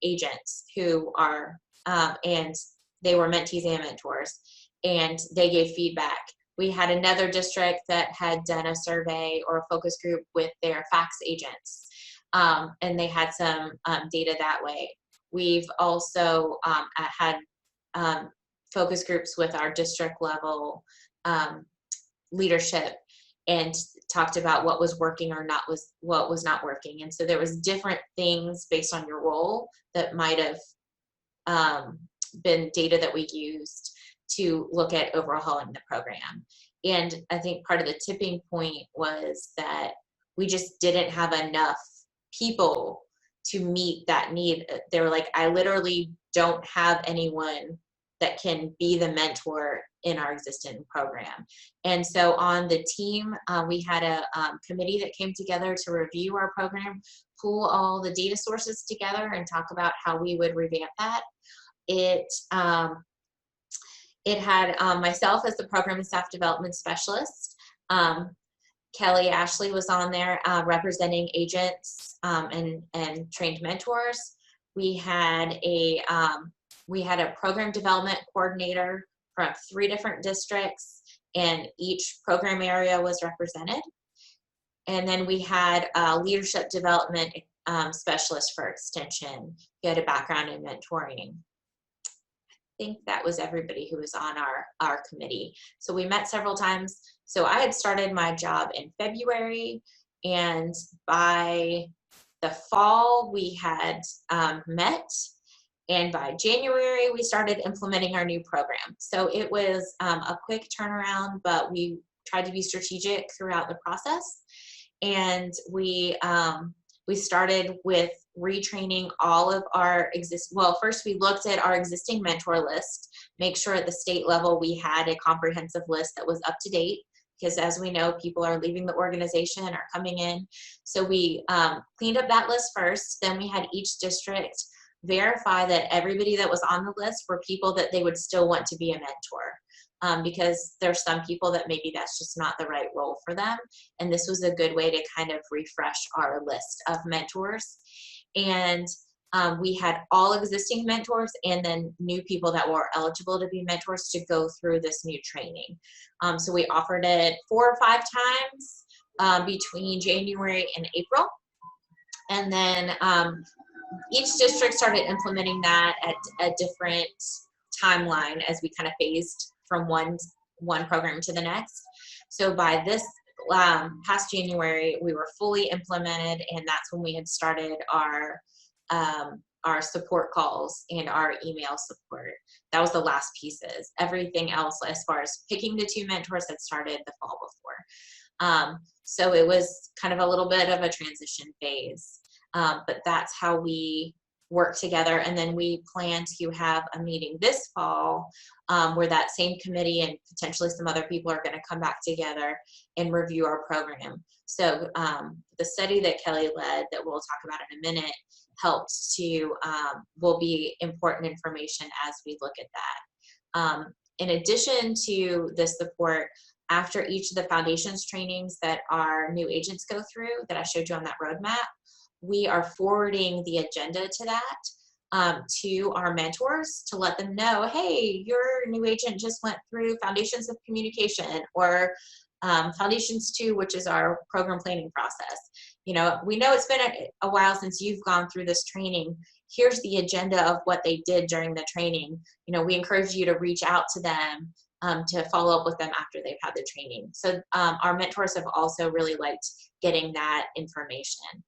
agents who are, and they were mentees and mentors, and they gave feedback. We had another district that had done a survey or a focus group with their fax agents, and they had some data that way. We've also had focus groups with our district level leadership and talked about what was working or what was not working. And so there was different things based on your role that might have been data that we used to look at overhauling the program. And I think part of the tipping point was that we just didn't have enough people to meet that need. They were like, I literally don't have anyone that can be the mentor in our existing program. And so on the team, we had a committee that came together to review our program, pull all the data sources together and talk about how we would revamp that. It had myself as the program and staff development specialist. Kelle Ashley was on there representing agents and trained mentors. We had a program development coordinator from 3 different districts, and each program area was represented. And then we had a leadership development specialist for extension. He had a background in mentoring. I think that was everybody who was on our committee. So we met several times. So I had started my job in February, and by the fall we had met, and by January we started implementing our new program. So it was a quick turnaround, but we tried to be strategic throughout the process. And we started with retraining all of our first we looked at our existing mentor list, make sure at the state level we had a comprehensive list that was up to date, because as we know, people are leaving the organization or coming in. So we cleaned up that list first. Then we had each district verify that everybody that was on the list were people that they would still want to be a mentor, because there's some people that maybe that's just not the right role for them. And this was a good way to kind of refresh our list of mentors. And we had all existing mentors and then new people that were eligible to be mentors to go through this new training. So we offered it 4 or 5 times between January and April. And then each district started implementing that at a different timeline as we kind of phased from one program to the next. So by this past January, we were fully implemented, and that's when we had started our support calls and our email support. That was the last pieces. Everything else, as far as picking the 2 mentors, had started the fall before. So it was kind of a little bit of a transition phase, but that's how we work together. And then we plan to have a meeting this fall where that same committee and potentially some other people are going to come back together and review our program. So the study that Kelle led that we'll talk about in a minute helped to, will be important information as we look at that. In addition to the support, after each of the foundations trainings that our new agents go through that I showed you on that roadmap, we are forwarding the agenda to that. to our mentors to let them know, hey, your new agent just went through Foundations of Communication, or Foundations 2, which is our program planning process. You know, we know it's been a while since you've gone through this training. Here's the agenda of what they did during the training. You know, we encourage you to reach out to them to follow up with them after they've had the training. So our mentors have also really liked getting that information.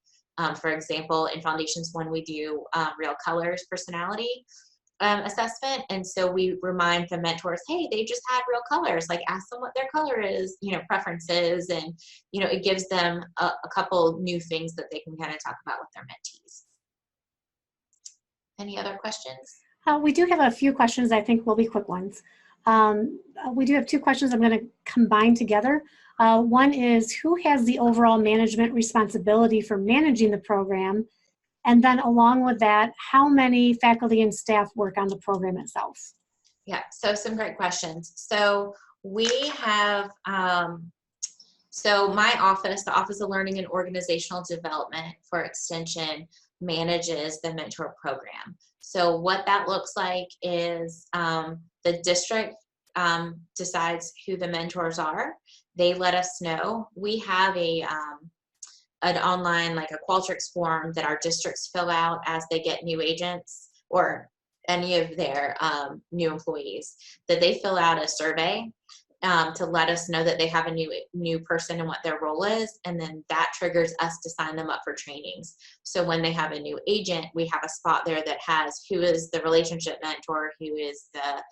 For example, in Foundations 1, we do Real Colors personality assessment. And so we remind the mentors, hey, they just had Real Colors, like ask them what their color is, you know, preferences. And, you know, it gives them a couple new things that they can kind of talk about with their mentees. Any other questions? We do have a few questions I think will be quick ones. We do have two questions I'm going to combine together. One is, who has the overall management responsibility for managing the program? And then along with that, how many faculty and staff work on the program itself? Yeah, so some great questions. So we have, so my office, the Office of Learning and Organizational Development for Extension, manages the mentor program. So what that looks like is the district decides who the mentors are. They let us know. We have an online, like a Qualtrics form that our districts fill out as they get new agents or any of their new employees, that they fill out a survey to let us know that they have a new person and what their role is, and then that triggers us to sign them up for trainings. So when they have a new agent, we have a spot there that has who is the relationship mentor, who is the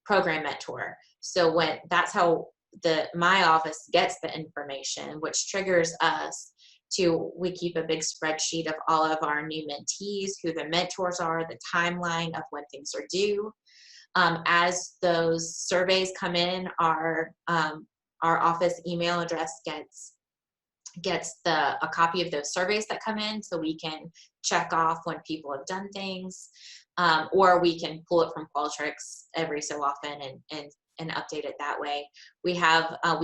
program mentor. So when that's how my office gets the information, which triggers us to, we keep a big spreadsheet of all of our new mentees, who the mentors are, the timeline of when things are due. As those surveys come in, our office email address gets a copy of those surveys that come in, so we can check off when people have done things, or we can pull it from Qualtrics every so often and update it that way. We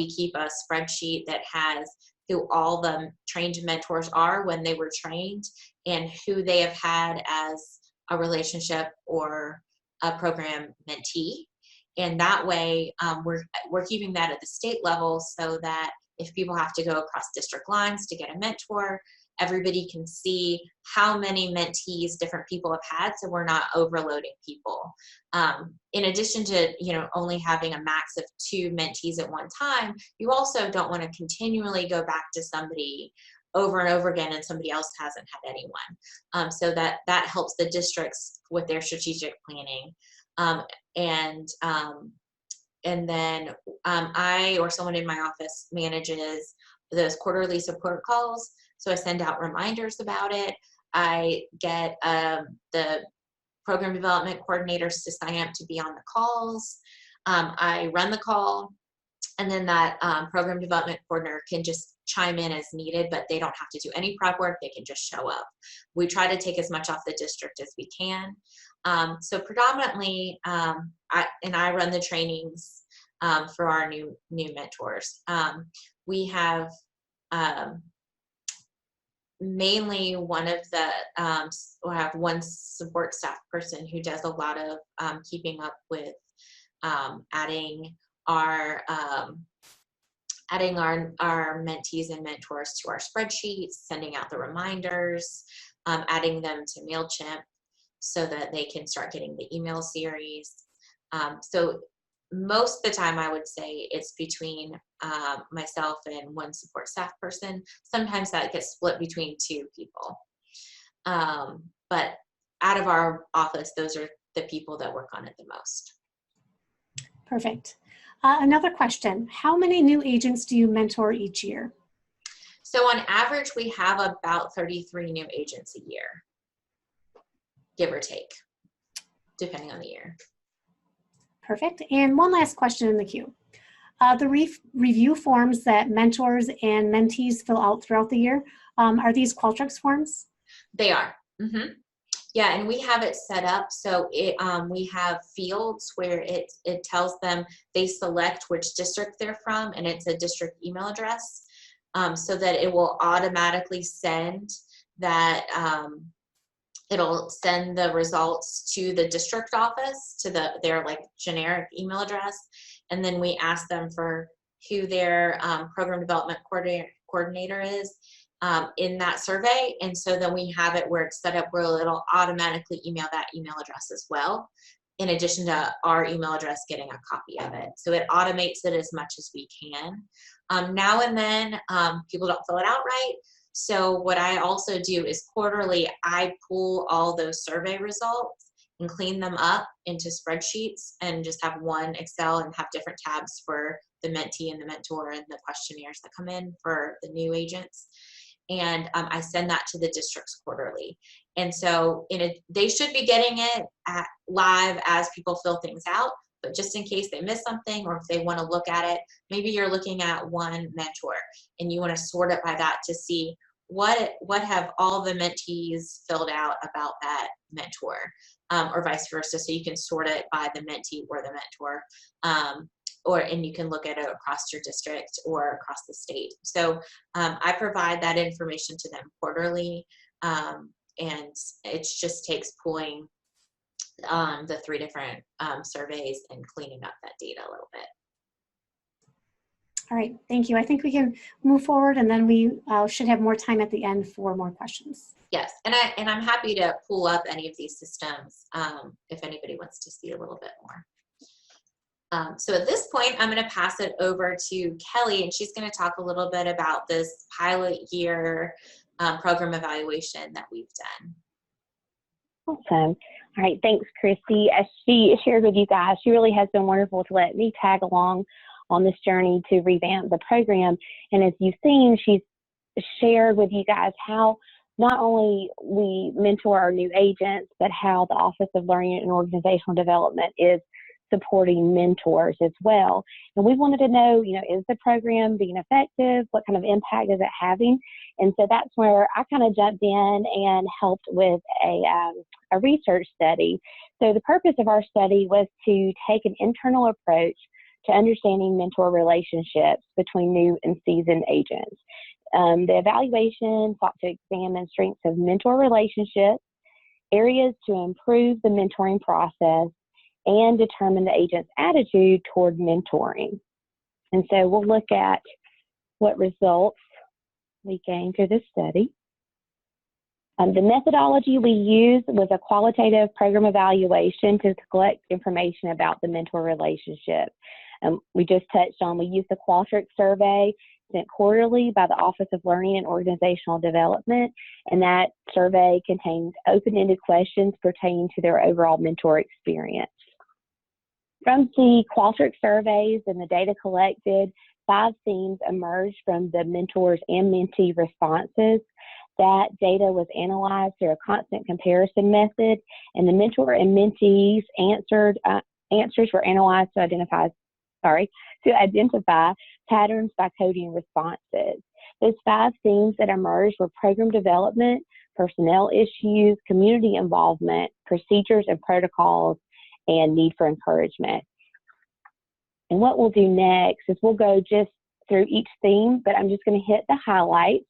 keep a spreadsheet that has who all the trained mentors are when they were trained, and who they have had as a relationship or a program mentee. And that way we're keeping that at the state level, so that if people have to go across district lines to get a mentor, everybody can see how many mentees different people have had, so we're not overloading people. In addition to, you know, only having a max of 2 mentees at one time, you also don't want to continually go back to somebody over and over again and somebody else hasn't had anyone. So that helps the districts with their strategic planning. And then I or someone in my office manages those quarterly support calls. So I send out reminders about it. I get the program development coordinators to sign up to be on the calls. I run the call, and then that program development coordinator can just chime in as needed, but they don't have to do any prep work. They can just show up. We try to take as much off the district as we can. So predominantly, I run the trainings for our new mentors. We have mainly one of the, we'll have one support staff person who does a lot of keeping up with adding our mentees and mentors to our spreadsheets, sending out the reminders, adding them to MailChimp so that they can start getting the email series. So most of the time, I would say it's between myself and one support staff person. Sometimes that gets split between 2 people. But out of our office, those are the people that work on it the most. Perfect. Another question, how many new agents do you mentor each year? So on average, we have about 33 new agents a year, give or take, depending on the year. Perfect. And one last question in the queue. The review forms that mentors and mentees fill out throughout the year, are these Qualtrics forms? They are. Mm-hmm. Yeah, and we have it set up so we have fields where it tells them, they select which district they're from, and it's a district email address, so that it will automatically send that it'll send the results to the district office, to their like generic email address, and then we ask them for who their program development coordinator is in that survey. And so then we have it where it's set up where it'll automatically email that email address as well, in addition to our email address getting a copy of it. So it automates it as much as we can. Now and then people don't fill it out right. So what I also do is quarterly, I pull all those survey results and clean them up into spreadsheets and just have one Excel and have different tabs for the mentee and the mentor and the questionnaires that come in for the new agents. And I send that to the districts quarterly. And so they should be getting it live as people fill things out, but just in case they miss something or if they want to look at it, maybe you're looking at one mentor and you want to sort it by that to see what have all the mentees filled out about that mentor, or vice versa. So you can sort it by the mentee or the mentor. And you can look at it across your district or across the state. So I provide that information to them quarterly, and it just takes pulling the 3 different surveys and cleaning up that data a little bit. All right, thank you. I think we can move forward, and then we should have more time at the end for more questions. Yes, and I'm happy to pull up any of these systems if anybody wants to see a little bit more. So at this point, I'm going to pass it over to Kelly, and she's going to talk a little bit about this pilot year program evaluation that we've done. Awesome. All right, thanks, Kristi. As she shared with you guys, she really has been wonderful to let me tag along on this journey to revamp the program. And as you've seen, she's shared with you guys how not only we mentor our new agents, but how the Office of Learning and Organizational Development is supporting mentors as well. And we wanted to know, is the program being effective? What kind of impact is it having? And so that's where I kind of jumped in and helped with a research study. So the purpose of our study was to take an internal approach to understanding mentor relationships between new and seasoned agents. The evaluation sought to examine strengths of mentor relationships, areas to improve the mentoring process, and determine the agent's attitude toward mentoring. And so we'll look at what results we gained through this study. The methodology we used was a qualitative program evaluation to collect information about the mentor relationship. We just touched on, we used the Qualtrics survey sent quarterly by the Office of Learning and Organizational Development, and that survey contained open-ended questions pertaining to their overall mentor experience. From the Qualtrics surveys and the data collected, 5 themes emerged from the mentors and mentee responses. That data was analyzed through a constant comparison method, and the mentor and mentees answers were analyzed to identify patterns by coding responses. Those 5 themes that emerged were program development, personnel issues, community involvement, procedures and protocols, and need for encouragement. And what we'll do next is we'll go just through each theme, but I'm just going to hit the highlights.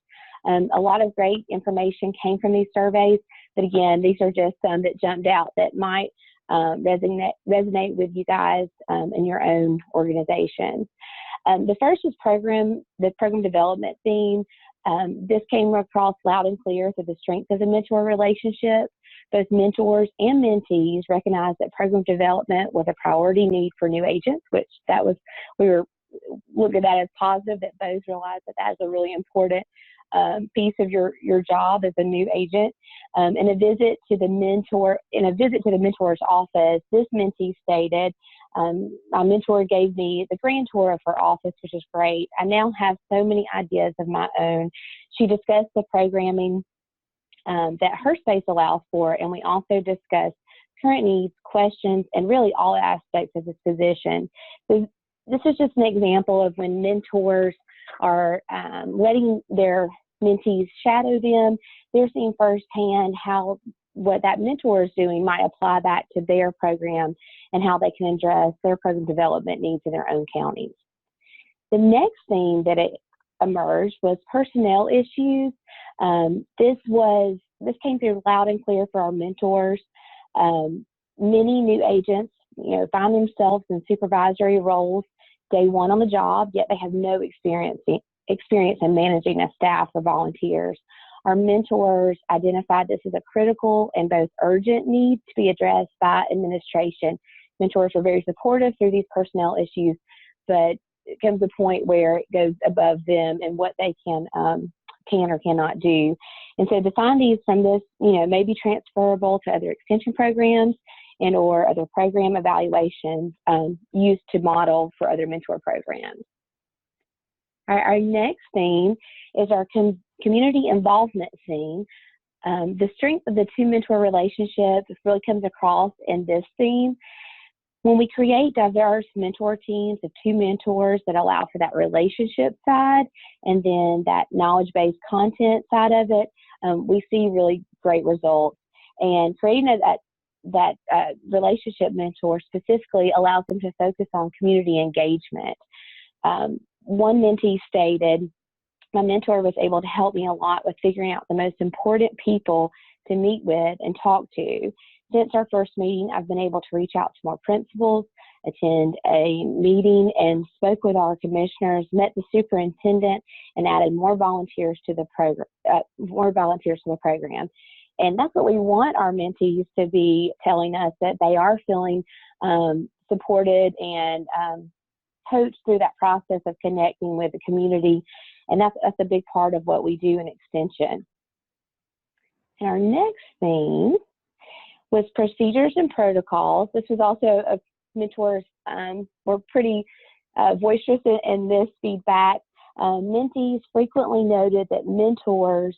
A lot of great information came from these surveys, but again, these are just some that jumped out that might resonate with you guys in your own organizations. The first is the program development theme. This came across loud and clear through the strength of the mentor relationship. Both mentors and mentees recognized that program development was a priority need for new agents, which we were looking at that as positive, that both realized that that is a really important piece of your job as a new agent. In a visit to the mentor's office, this mentee stated, my mentor gave me the grand tour of her office, which is great. I now have so many ideas of my own. She discussed the programming that her space allows for, and we also discussed current needs, questions, and really all aspects of this position. So this is just an example of when mentors are letting their mentees shadow them. They're seeing firsthand how what that mentor is doing might apply back to their program and how they can address their program development needs in their own counties. The next thing that emerged was personnel issues. This was this came through loud and clear for our mentors. Many new agents, find themselves in supervisory roles day one on the job, yet they have no experience in managing a staff or volunteers. Our mentors identified this as a critical and both urgent need to be addressed by administration. Mentors were very supportive through these personnel issues, but it comes a point where it goes above them and what they can or cannot do. And so to find these from this, may be transferable to other extension programs and or other program evaluations used to model for other mentor programs. Our next theme is our community involvement theme. The strength of the two mentor relationships really comes across in this theme. When we create diverse mentor teams of two mentors that allow for that relationship side and then that knowledge-based content side of it, we see really great results. And creating that relationship mentor specifically allows them to focus on community engagement. One mentee stated, "My mentor was able to help me a lot with figuring out the most important people to meet with and talk to. Since our first meeting, I've been able to reach out to more principals, attend a meeting, and spoke with our commissioners, met the superintendent, and added more volunteers to the program. And that's what we want our mentees to be telling us, that they are feeling supported and coached through that process of connecting with the community. And that's a big part of what we do in Extension. And our next theme was procedures and protocols. This was also mentors were pretty boisterous in this feedback. Mentees frequently noted that mentors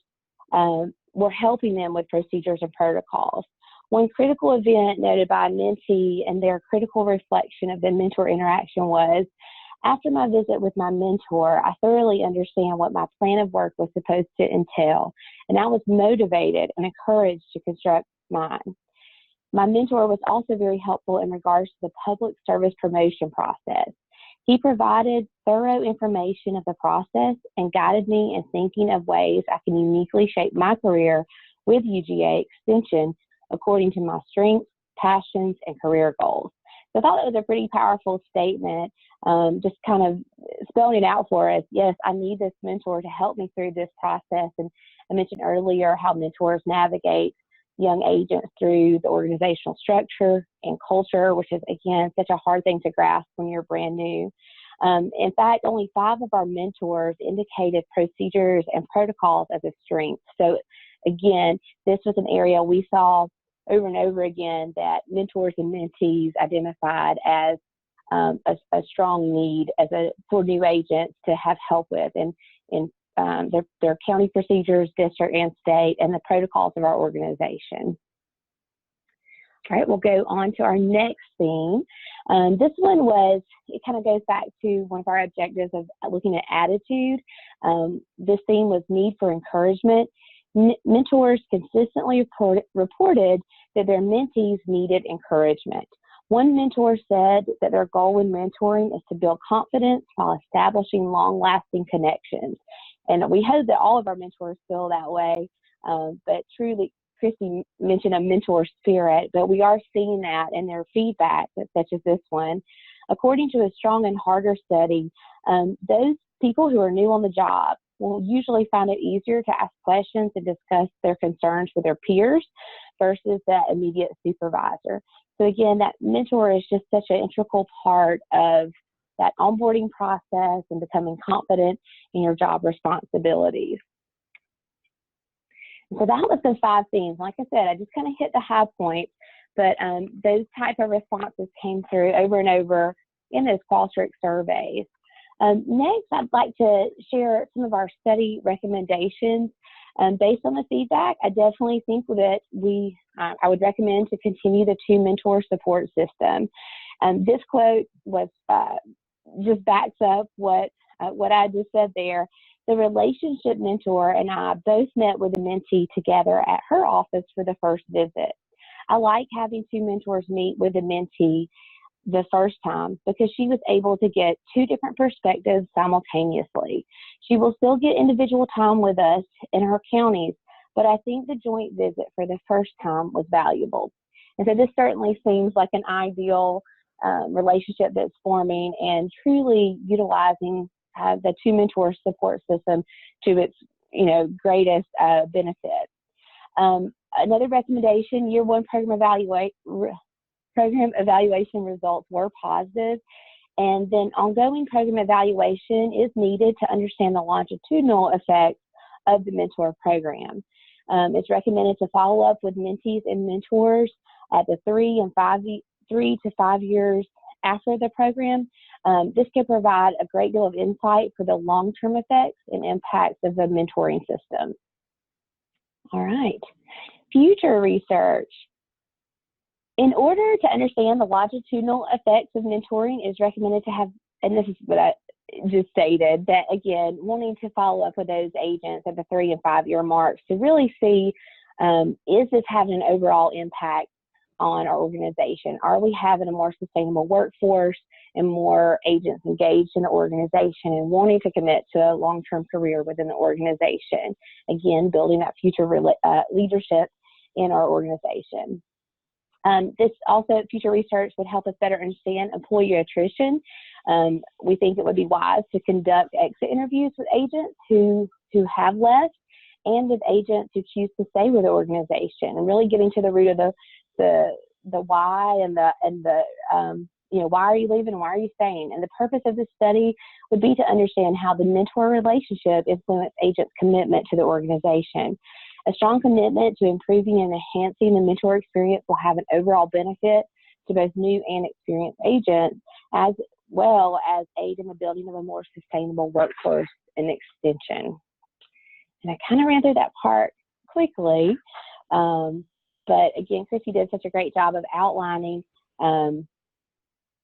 were helping them with procedures and protocols. One critical event noted by a mentee and their critical reflection of the mentor interaction was, "After my visit with my mentor, I thoroughly understand what my plan of work was supposed to entail, and I was motivated and encouraged to construct mine. My mentor was also very helpful in regards to the public service promotion process. He provided thorough information of the process and guided me in thinking of ways I can uniquely shape my career with UGA Extension according to my strengths, passions, and career goals." So I thought that was a pretty powerful statement, just kind of spelling it out for us. Yes, I need this mentor to help me through this process. And I mentioned earlier how mentors navigate young agents through the organizational structure and culture, which is, again, such a hard thing to grasp when you're brand new. In fact, only 5 of our mentors indicated procedures and protocols as a strength. So again, this was an area we saw over and over again that mentors and mentees identified as a strong need for new agents to have help with in their county procedures, district and state, and the protocols of our organization. All right, we'll go on to our next theme. This one it kind of goes back to one of our objectives of looking at attitude. This theme was need for encouragement. Mentors consistently reported that their mentees needed encouragement. One mentor said that their goal when mentoring is to build confidence while establishing long-lasting connections. And we hope that all of our mentors feel that way, but truly, Kristi mentioned a mentor spirit, but we are seeing that in their feedback, such as this one. According to a Strong and Harder study, those people who are new on the job will usually find it easier to ask questions and discuss their concerns with their peers versus that immediate supervisor. So again, that mentor is just such an integral part of that onboarding process and becoming confident in your job responsibilities. So that was the 5 themes. Like I said, I just kind of hit the high points, but those type of responses came through over and over in those Qualtrics surveys. Next, I'd like to share some of our study recommendations. Based on the feedback, I definitely think that I would recommend to continue the 2 mentor support system. This quote was just backs up what I just said there. The relationship mentor and I both met with a mentee together at her office for the first visit. I like having 2 mentors meet with a mentee the first time because she was able to get 2 different perspectives simultaneously. She will still get individual time with us in her counties, but I think the joint visit for the first time was valuable. And so this certainly seems like an ideal relationship that's forming and truly utilizing the two mentor support system to its greatest benefit. Another recommendation: year one program evaluation results were positive, and then ongoing program evaluation is needed to understand the longitudinal effects of the mentor program. It's recommended to follow up with mentees and mentors at the 3 to 5 years after the program. This can provide a great deal of insight for the long-term effects and impacts of the mentoring system. All right, future research. In order to understand the longitudinal effects of mentoring, it is recommended to have, and this is what I just stated, that again, wanting to follow up with those agents at the 3 and 5 year marks to really see, is this having an overall impact on our organization? Are we having a more sustainable workforce and more agents engaged in the organization and wanting to commit to a long-term career within the organization? Again, building that future leadership in our organization. This also, future research would help us better understand employee attrition. We think it would be wise to conduct exit interviews with agents who have left and with agents who choose to stay with the organization, and really getting to the root of the why and the why are you leaving and why are you staying? And the purpose of this study would be to understand how the mentor relationship influences agents' commitment to the organization. A strong commitment to improving and enhancing the mentor experience will have an overall benefit to both new and experienced agents, as well as aid in the building of a more sustainable workforce and extension. And I kind of ran through that part quickly, but again, Kristi did such a great job of outlining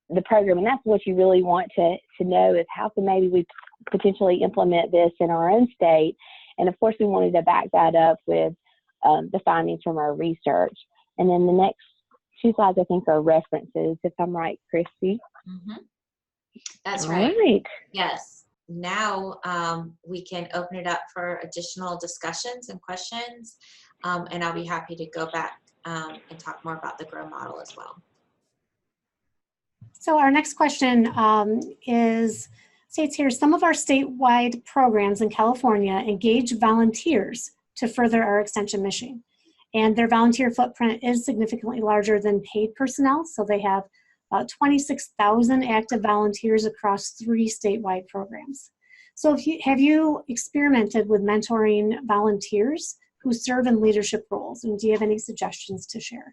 the program, and that's what you really want to know is how can maybe we potentially implement this in our own state. And of course, we wanted to back that up with the findings from our research. And then the next 2 slides, I think, are references, if I'm right, Kristi. Mm-hmm. That's right. Yes. Now we can open it up for additional discussions and questions, and I'll be happy to go back and talk more about the GROW model as well. So our next question states here, some of our statewide programs in California engage volunteers to further our extension mission. And their volunteer footprint is significantly larger than paid personnel. So they have 26,000 active volunteers across 3 statewide programs. So have you experimented with mentoring volunteers who serve in leadership roles? And do you have any suggestions to share?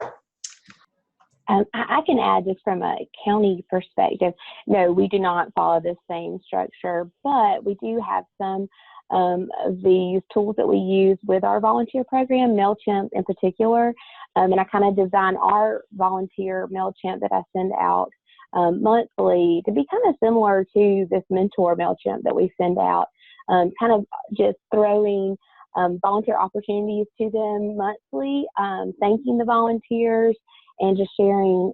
I can add just from a county perspective. No, we do not follow the same structure, but we do have some of these tools that we use with our volunteer program, MailChimp in particular. And I kind of design our volunteer MailChimp that I send out monthly to be kind of similar to this mentor MailChimp that we send out, kind of just throwing volunteer opportunities to them monthly, thanking the volunteers, and just sharing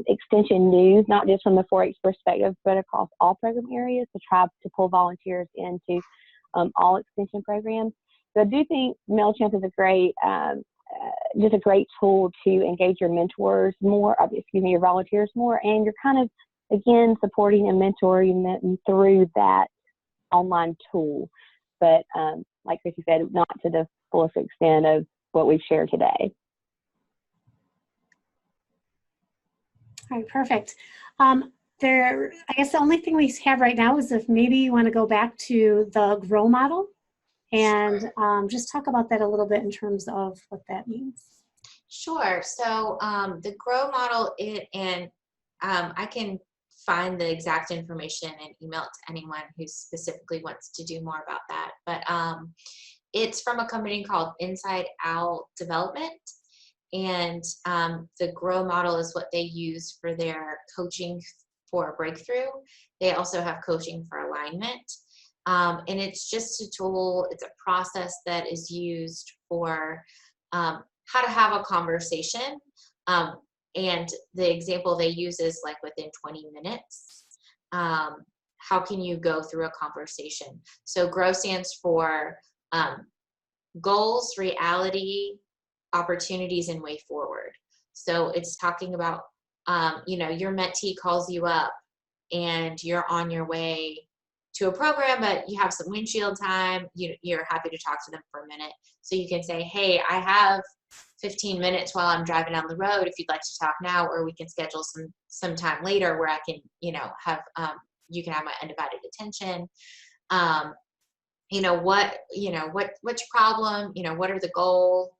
extension news, not just from the 4-H perspective, but across all program areas to try to pull volunteers into all extension programs. So I do think MailChimp is a great, just a great tool to engage your mentors more, your volunteers more, and you're kind of, again, supporting and mentoring them through that online tool. But like Kristi said, not to the fullest extent of what we've shared today. All right, perfect. I guess the only thing we have right now is if maybe you want to go back to the GROW model and just talk about that a little bit in terms of what that means. Sure. So the GROW model, I can find the exact information and email it to anyone who specifically wants to do more about that. But it's from a company called Inside Out Development. And the GROW model is what they use for their coaching for breakthrough. They also have coaching for alignment. And it's just a tool, it's a process that is used for how to have a conversation. And the example they use is like within 20 minutes. How can you go through a conversation? So GROW stands for goals, reality, opportunities, and way forward. So it's talking about, your mentee calls you up and you're on your way to a program, but you have some windshield time. You're happy to talk to them for a minute. So you can say, hey, I have 15 minutes while I'm driving down the road if you'd like to talk now, or we can schedule some time later where I can, have, you can have my undivided attention. What's your problem? What are the goal?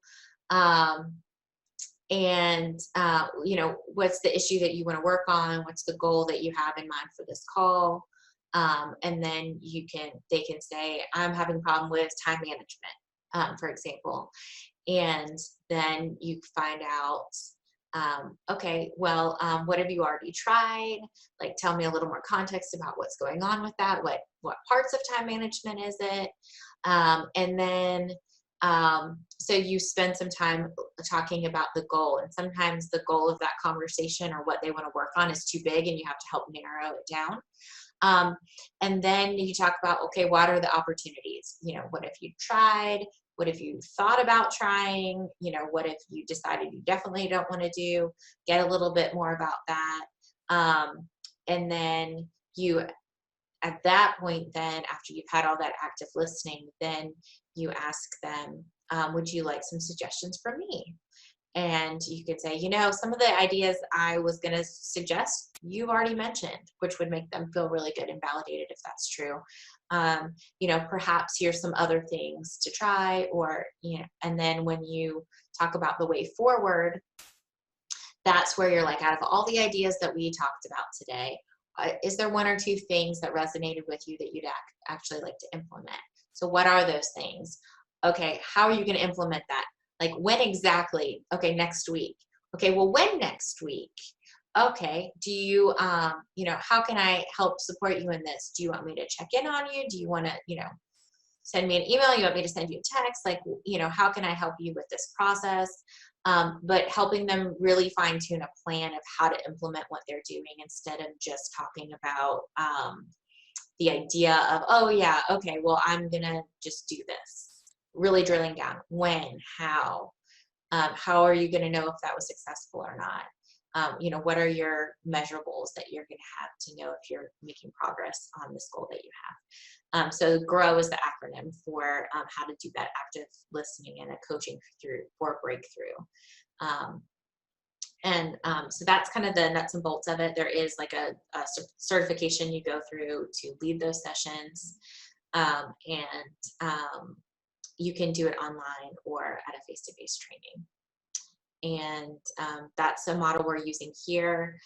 What's the issue that you want to work on? What's the goal that you have in mind for this call? And then they can say, I'm having a problem with time management, for example. And then you find out, what have you already tried? Like, tell me a little more context about what's going on with that. What parts of time management is it? And then, so you spend some time talking about the goal, and sometimes the goal of that conversation or what they want to work on is too big and you have to help narrow it down. And then you talk about, okay, what are the opportunities? What if you tried? What if you thought about trying? What if you decided you definitely don't want to do? Get a little bit more about that. And then at that point, then after you've had all that active listening, then you ask them, would you like some suggestions from me? And you could say, some of the ideas I was going to suggest, you've already mentioned, which would make them feel really good and validated if that's true. Perhaps here's some other things to try, or, and then when you talk about the way forward, that's where you're like, out of all the ideas that we talked about today, is there one or two things that resonated with you that you'd actually like to implement? So what are those things? Okay, how are you going to implement that? Like, when exactly? Okay, next week. Okay, well, when next week? Okay, do you, how can I help support you in this? Do you want me to check in on you? Do you want to, send me an email? You want me to send you a text? Like, how can I help you with this process? But helping them really fine tune a plan of how to implement what they're doing, instead of just talking about the idea of, oh yeah, okay, well, I'm going to just do this. Really drilling down when, how are you going to know if that was successful or not? What are your measurables that you're going to have to know if you're making progress on this goal that you have? So GROW is the acronym for how to do that active listening and a coaching for breakthrough. So that's kind of the nuts and bolts of it. There is like a certification you go through to lead those sessions. You can do it online or at a face-to-face training. And that's a model we're using here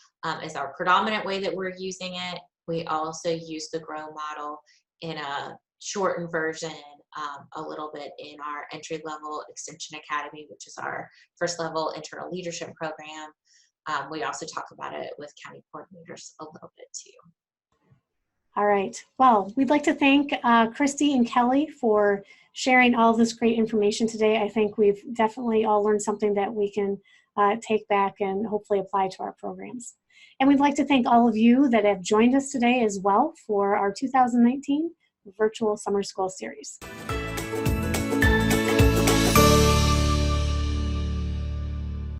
is our predominant way that we're using it. We also use the GROW model in a shortened version a little bit in our entry-level Extension Academy, which is our first-level internal leadership program. We also talk about it with county coordinators a little bit too. All right. Well, we'd like to thank Kristi and Kelle for sharing all this great information today. I think we've definitely all learned something that we can take back and hopefully apply to our programs. And we'd like to thank all of you that have joined us today as well for our 2019 Virtual Summer School Series.